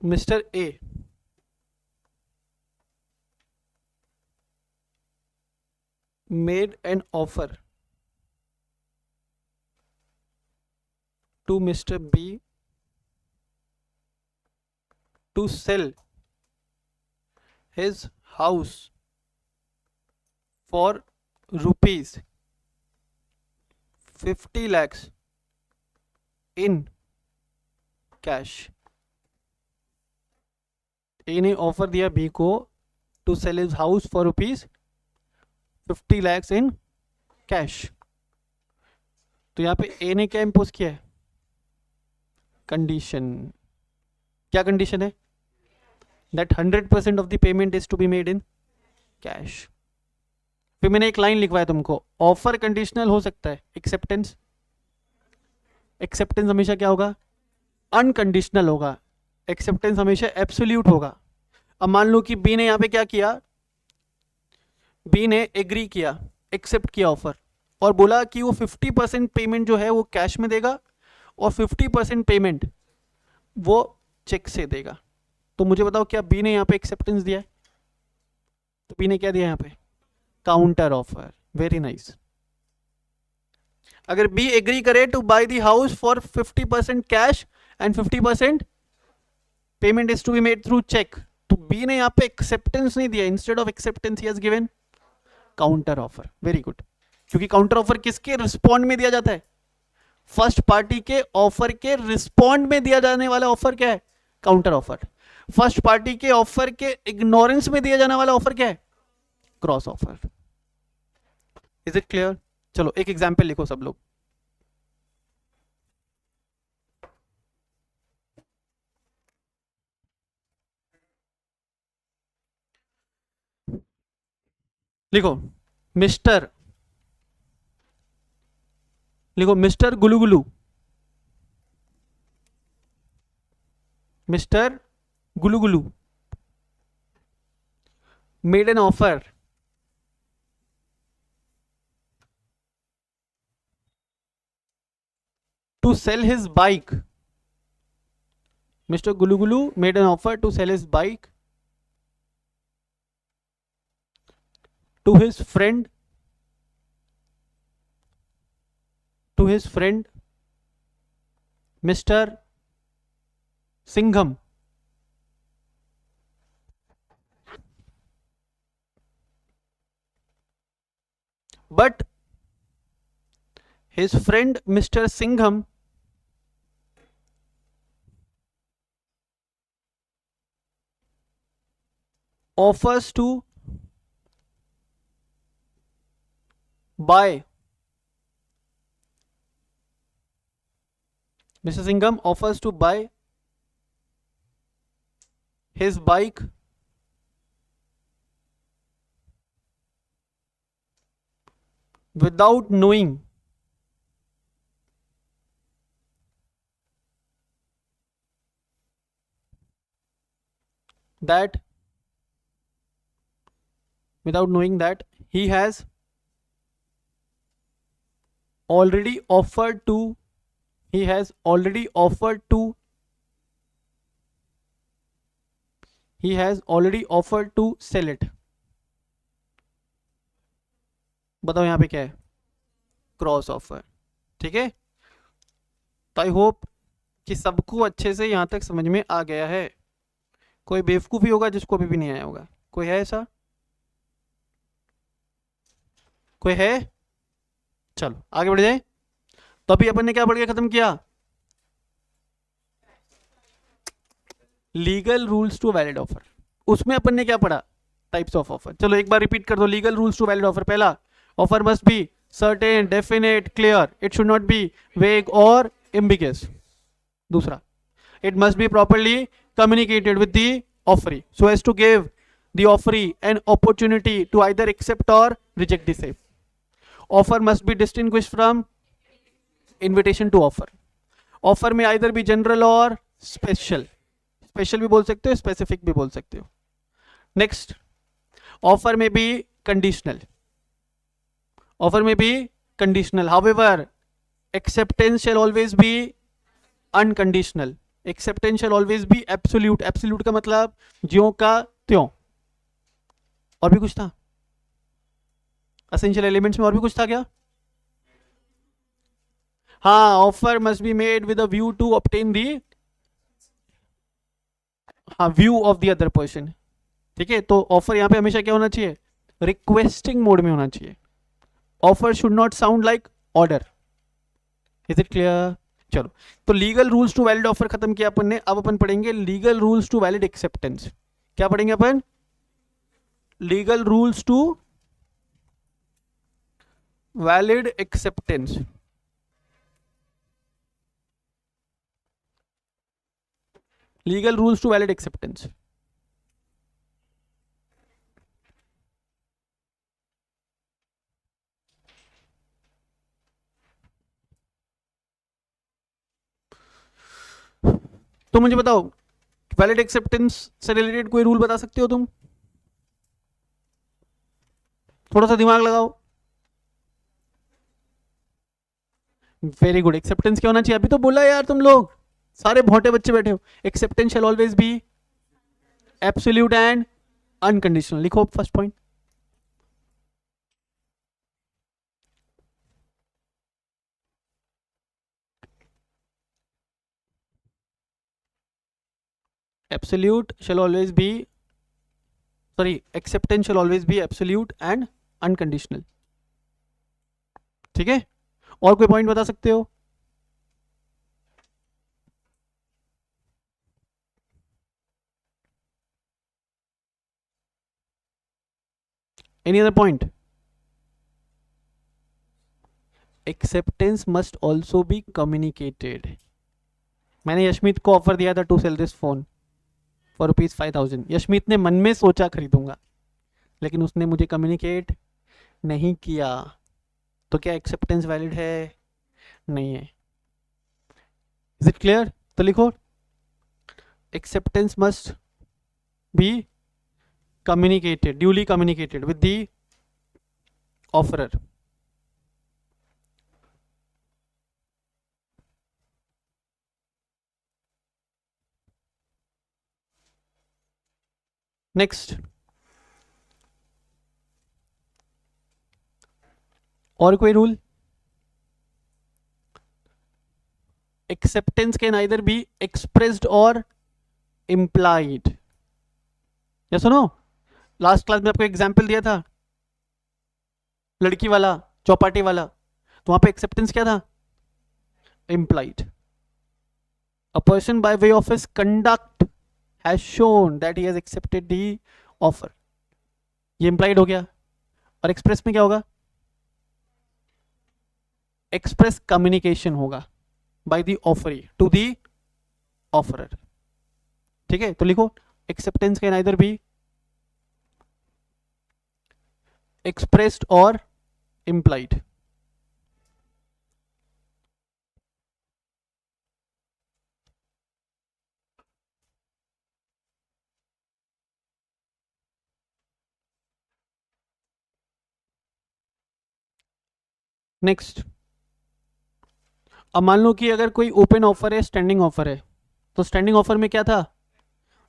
mister A made an offer to Mr. B to sell his house for rupees 50 lakhs in cash। A ने ऑफर दिया बी को to sell his house for rupees 50 lakhs in cash. तो यहां पे ए ने क्या इंपोज किया है, कंडीशन। क्या कंडीशन है, that 100% of the payment is to be made in cash. फिर मैंने एक लाइन लिखवाया तुमको, ऑफर कंडीशनल हो सकता है, एक्सेप्टेंस हमेशा क्या होगा, अनकंडीशनल होगा, एक्सेप्टेंस हमेशा एब्सोल्यूट होगा। अब मान लो कि बी ने यहां पे क्या किया, बी ने एग्री किया, एक्सेप्ट किया ऑफर और बोला कि वो 50% पेमेंट जो है वो कैश में देगा और 50% पेमेंट वो चेक से देगा। तो मुझे बताओ क्या बी ने यहां पे एक्सेप्टेंस दिया है? तो बी ने क्या दिया यहां पे, काउंटर ऑफर। Very nice. अगर बी एग्री करे to buy the house for 50% cash and 50% payment is to be made through cheque, तो बी ने यहाँ पे एक्सेप्टेंस नहीं दिया, instead of acceptance he has given counter offer. Very good. क्योंकि counter offer किसके रिस्पॉन्ड में दिया जाता है? फर्स्ट पार्टी के ऑफर के रिस्पॉन्ड में दिया जाने वाला ऑफर क्या है? Counter offer. फर्स्ट पार्टी के ऑफर के इग्नोरेंस में दिया जाने वाला ऑफर क्या है? Cross offer. Is it clear? चलो एक एग्जाम्पल लिखो सब लोग. लिखो मिस्टर, लिखो mister Gulugulu, mister Gulugulu made an offer to sell his bike. Mr. Gulugulu made an offer to sell his bike to his friend, Mr. Singham. But his friend Mr. Singham offers to buy, Mr. Singham offers to buy his bike without knowing that he has already offered to sell it. बताओ यहां पे क्या है? Cross offer. ठीक है, तो I hope कि सबको अच्छे से यहां तक समझ में आ गया है. कोई बेवकूफ़ी होगा जिसको अभी भी नहीं आया होगा? कोई है ऐसा? कोई है? चलो आगे बढ़ जाए. तो अभी अपन ने क्या पढ़ के खत्म किया? Legal rules to valid offer. उसमें अपन ने क्या पढ़ा? Types of offer. चलो एक बार रिपीट कर दो. Legal rules to valid offer. पहला, offer must be certain, definite, clear. It should not be vague और एम्बिगुअस. दूसरा, it must be properly communicated with the offeree so as to give the offeree an opportunity to either accept or reject the same. Offer must be distinguished from invitation to offer. Offer may either be general or special. Special भी बोल सकते हो, specific भी बोल सकते हो. Next, offer may be conditional. Offer may be conditional. However, acceptance shall always be unconditional. Acceptance shall always be absolute. Absolute का मतलब ज्यों का त्यों. और भी कुछ था? Essential elements में और भी कुछ था क्या? हाँ, offer must be made with a view to obtain the view of the other person. ठीक है, तो ऑफर यहाँ पे हमेशा क्या होना चाहिए? रिक्वेस्टिंग मोड में होना चाहिए. Offer should not sound like order. Is it clear? चलो, तो legal rules to valid offer खत्म किया अपन ने. अब अपन पढ़ेंगे legal rules to valid acceptance. क्या पढ़ेंगे अपन? Legal rules to valid acceptance. Legal rules to valid acceptance. तो मुझे बताओ, वैलिड एक्सेप्टेंस से रिलेटेड कोई रूल बता सकते हो तुम? थोड़ा सा दिमाग लगाओ. Very good. एक्सेप्टेंस क्या होना चाहिए? अभी तो बोला यार तुम लोग, सारे भोटे बच्चे बैठे हो. Acceptance shall always be absolute and unconditional. लिखो first point. Absolute shall always be, sorry, acceptance shall always be absolute and unconditional. ठीक है, और कोई पॉइंट बता सकते हो? Any other point? Acceptance must also be communicated. मैंने यशमीत को ऑफर दिया था to sell this phone for ₹5,000। Yashmeet ने मन में सोचा खरीदूंगा, लेकिन उसने मुझे कम्युनिकेट नहीं किया। तो क्या एक्सेप्टेंस वैलिड है? नहीं है। Is it clear? तो लिखो, acceptance must B communicated, duly communicated with the offerer. Next, और कोई rule? Acceptance can either be expressed or implied. या सुनो, लास्ट क्लास में आपको एग्जाम्पल दिया था लड़की वाला, चौपाटी वाला, तो वहां पे एक्सेप्टेंस क्या था? implied. A person by way of his conduct has shown that he has accepted the offer. ये implied हो गया। और एक्सप्रेस में क्या होगा? एक्सप्रेस कम्युनिकेशन होगा by the offeree to the offeror. ठीक है, तो लिखो, acceptance can either be expressed और implied. नेक्स्ट, अब मान लो कि अगर कोई ओपन ऑफर है, स्टैंडिंग ऑफर है, तो स्टैंडिंग ऑफर में क्या था?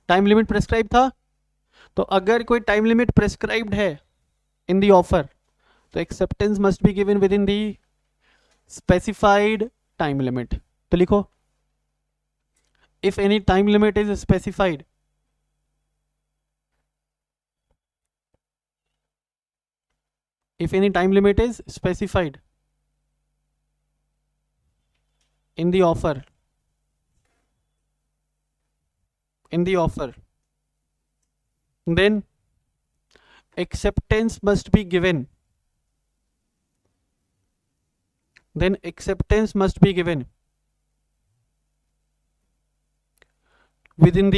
टाइम लिमिट प्रेस्क्राइब था। तो अगर कोई टाइम लिमिट प्रेस्क्राइब्ड है इन दी ऑफर, तो acceptance must be given with in the specified time limit. तो लिखो, if any time limit is specified, if any time limit is specified in the offer, then acceptance must be given, within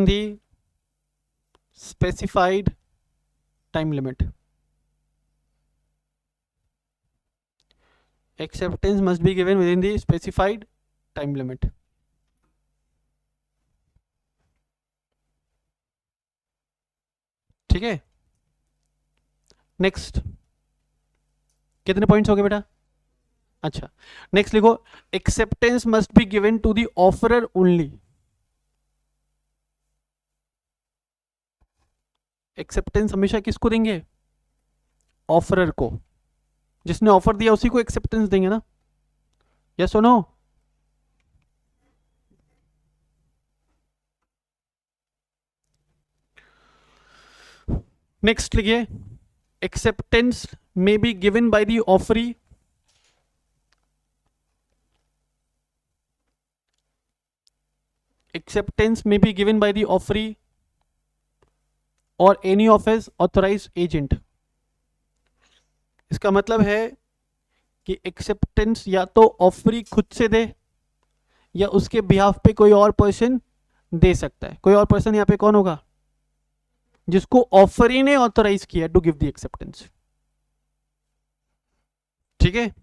the specified time limit. Acceptance must be given within the specified time limit. ठीक है, next, कितने points हो गए बेटा? अच्छा, next लिखो, acceptance must be given to the offeror only. Acceptance हमेशा किसको देंगे? ऑफरर को। जिसने ऑफर दिया उसी को एक्सेप्टेंस देंगे ना? यस और नो? नेक्स्ट लिखिए, acceptance may be given by the offeree acceptance may be given by the offeree or any of his authorized agent. इसका मतलब है कि एक्सेप्टेंस या तो ऑफरी खुद से दे या उसके बिहाफ पे कोई और पर्सन दे सकता है। कोई और पर्सन यहाँ पे कौन होगा? जिसको ऑफरी ने ऑथोराइज किया टू गिव द एक्सेप्टेंस। ठीक है,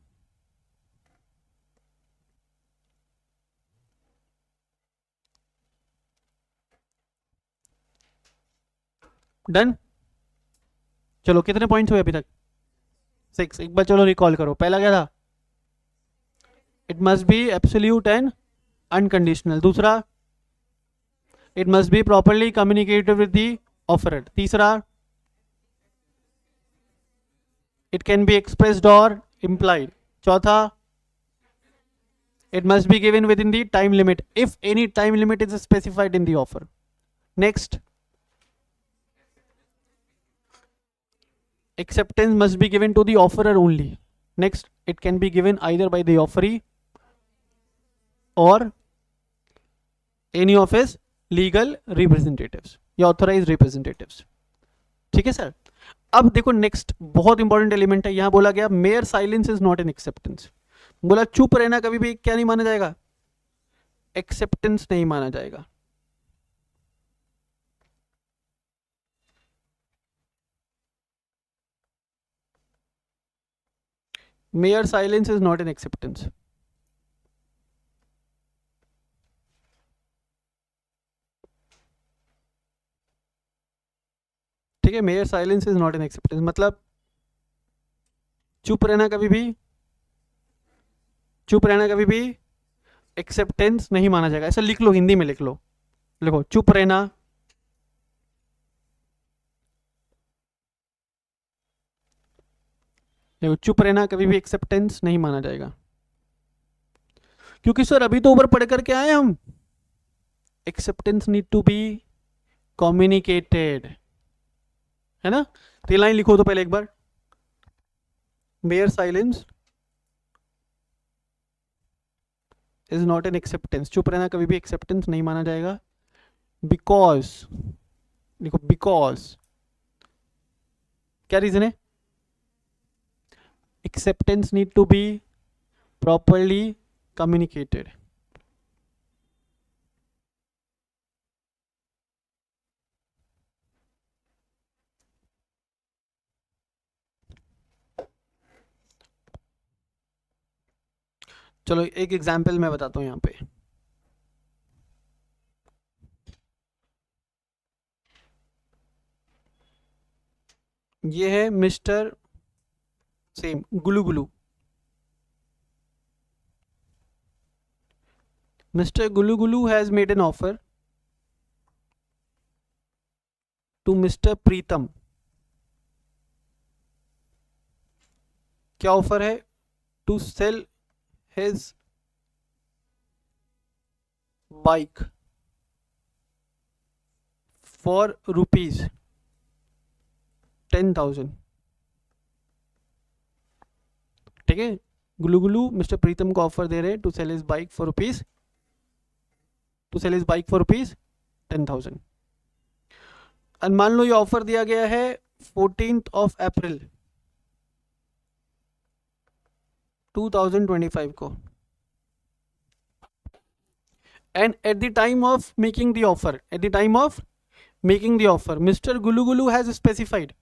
डन। चलो, कितने पॉइंट्स हुए अभी तक? 6। एक बार चलो रिकॉल करो, पहला क्या था? It must be absolute and unconditional. दूसरा, it must be properly communicated with the offeror. तीसरा, इट कैन बी एक्सप्रेस्ड और इम्प्लाइड। चौथा, It must be given within the time limit if any time limit is specified in the offer. Next, acceptance must be given to the offerer only. Next, it can be given either by the offeree or any of his legal representatives या authorise representatives. ठीक है sir. अब देखो next बहुत important element है. यहां बोला गया mayor silence is not an acceptance. बोला चुप रहना कभी भी क्या नहीं माना जाएगा, एक्सेप्टेंस नहीं माना जाएगा. Mayor silence is not an acceptance. ठीक है, mere silence is not an acceptance मतलब चुप रहना कभी भी, चुप रहना कभी भी एक्सेप्टेंस नहीं माना जाएगा. ऐसा लिख लो, हिंदी में लिख लो. लिखो चुप रहना देखो चुप रहना कभी भी एक्सेप्टेंस नहीं माना जाएगा. क्योंकि सर अभी तो ऊपर पढ़ करके आए हम, acceptance need to be communicated, है ना. तो ये लाइन लिखो तो पहले एक बार, mere silence is not an acceptance. चुप रहना कभी भी एक्सेप्टेंस नहीं माना जाएगा. बिकॉज, देखो बिकॉज क्या रीजन है, acceptance need to be properly communicated. चलो एक एग्जांपल मैं बताता हूं यहां पे. ये है mister same Gulu Gulu. Mister Gulu Gulu has made an offer to mister Pritam. क्या ऑफर है, to sell his bike for ₹10,000. ठीक है, गुलू गुलू मिस्टर प्रीतम को ऑफर दे रहे to sell his bike for ₹10,000. और मान लो ये ऑफर दिया गया है 14 अप्रैल 2025 को. And at the time of making the offer, mister Gulu Gulu has specified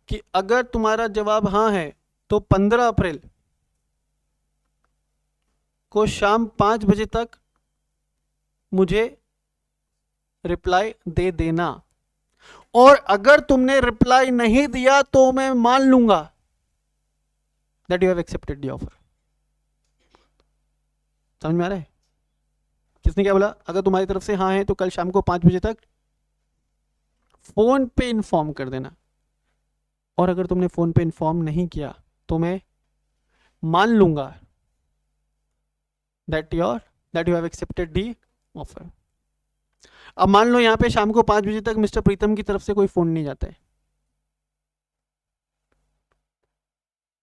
कि अगर तुम्हारा जवाब हाँ है तो 15 अप्रैल को शाम 5 बजे तक मुझे रिप्लाई दे देना, और अगर तुमने रिप्लाई नहीं दिया तो मैं मान लूंगा that you have accepted the offer. समझ में आ रहा है? किसने क्या बोला, अगर तुम्हारी तरफ से हाँ है तो कल शाम को 5 बजे तक फोन पे इन्फॉर्म कर देना, और अगर तुमने फोन पे इन्फॉर्म नहीं किया तो मैं मान लूंगा that you have accepted the offer. अब मान लो यहां पे शाम को 5 बजे तक मिस्टर प्रीतम की तरफ से कोई फोन नहीं जाता है,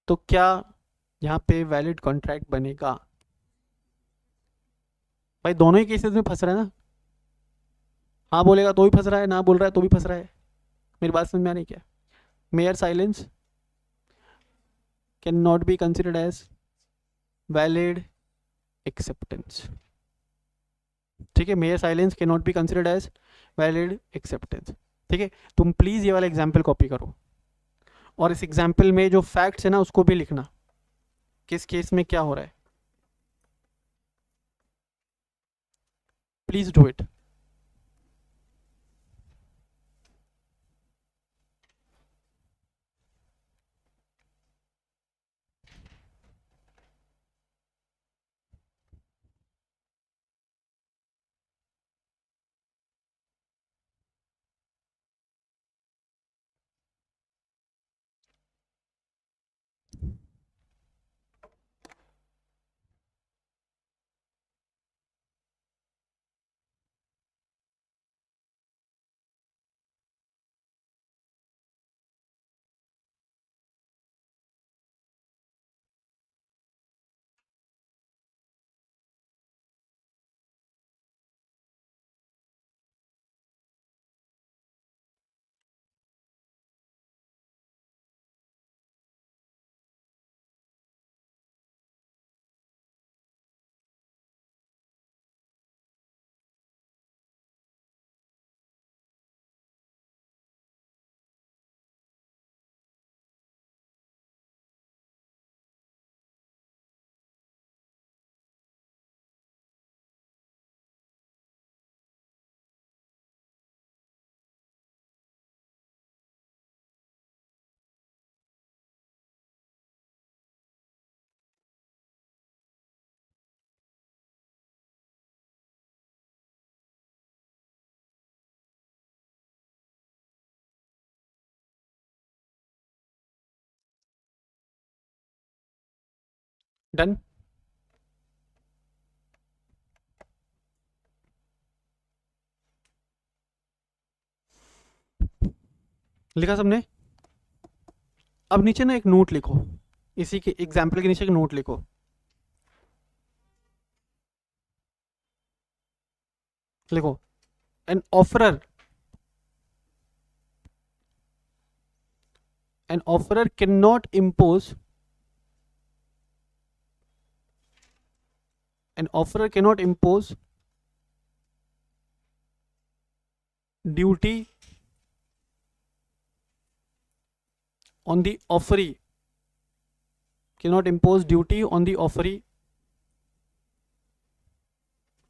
तो क्या यहां पे वैलिड कॉन्ट्रैक्ट बनेगा? भाई दोनों ही केसेस में फंस रहा है ना. हाँ बोलेगा तो भी फंस रहा है, ना बोल रहा है तो भी फंस रहा है. मेरी बात समझ में आ रही क्या? Mere silence can not be considered as valid acceptance. ठीक है, mere silence can not be considered as valid acceptance. ठीक है, तुम प्लीज ये वाला एग्जाम्पल कॉपी करो, और इस एग्जाम्पल में जो फैक्ट्स है ना उसको भी लिखना, किस केस में क्या हो रहा है. Please do it. डन। लिखा सबने? अब नीचे ना एक नोट लिखो, इसी के एग्जाम्पल के नीचे एक नोट लिखो। लिखो, an offeror can not impose duty on the offeree,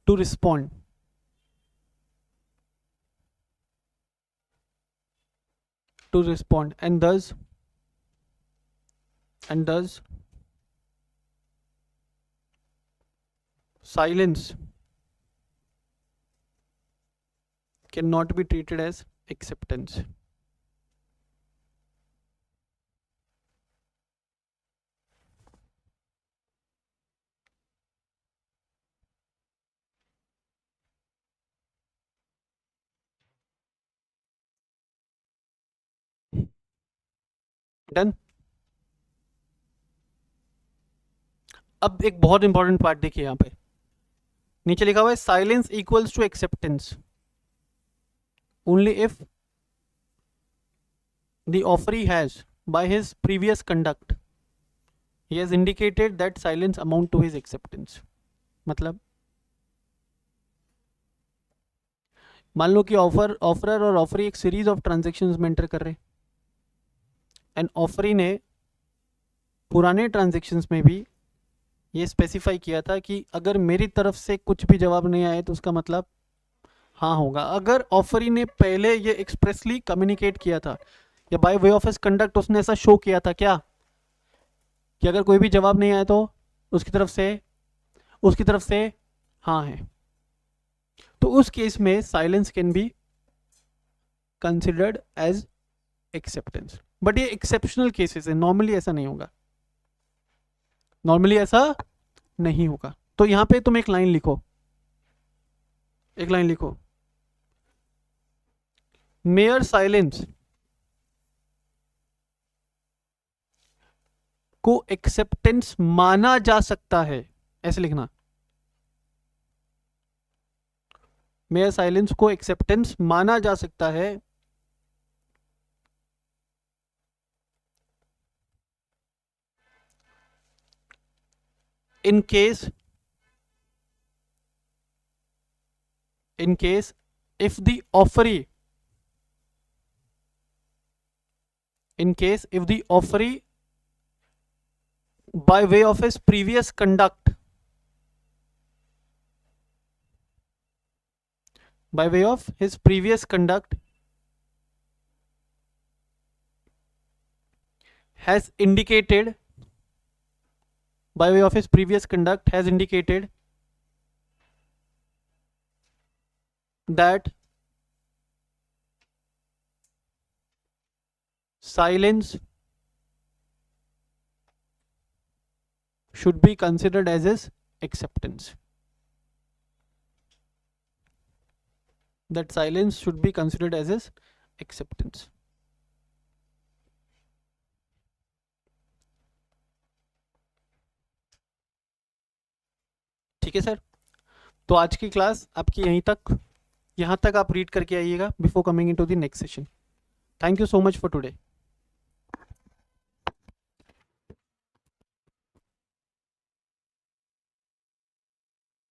to respond, and thus silence cannot be treated as acceptance. Done. अब एक बहुत इंपॉर्टेंट पार्ट देखिए, यहां पे नीचे लिखा हुआ है silence equals to acceptance only if the offeree has by his previous conduct he has indicated that silence amount to his acceptance. मतलब मान लो कि ऑफरर और ऑफरी एक सीरीज ऑफ ट्रांजेक्शन्स में एंटर कर रहे, एंड ऑफरी ने पुराने ट्रांजेक्शन्स में भी ये स्पेसिफाई किया था कि अगर मेरी तरफ से कुछ भी जवाब नहीं आए तो उसका मतलब हाँ होगा। अगर ऑफरी ने पहले ये एक्सप्रेसली कम्युनिकेट किया था या by way of his conduct उसने ऐसा शो किया था क्या कि अगर कोई भी जवाब नहीं आया तो उसकी तरफ से हाँ है, तो उस केस में silence can be considered as acceptance. But ये एक्सेप्शनल केसेस है, नॉर्मली ऐसा नहीं होगा, तो यहां पे तुम एक लाइन लिखो, मेयर साइलेंस को एक्सेप्टेंस माना जा सकता है, ऐसे लिखना, मेयर साइलेंस को एक्सेप्टेंस माना जा सकता है in case if the offeree by way of his previous conduct has indicated that silence should be considered as his acceptance. ठीक है सर, तो आज की क्लास आपकी यहाँ तक आप रीड करके आइएगा before coming into the next session. Thank you so much for today.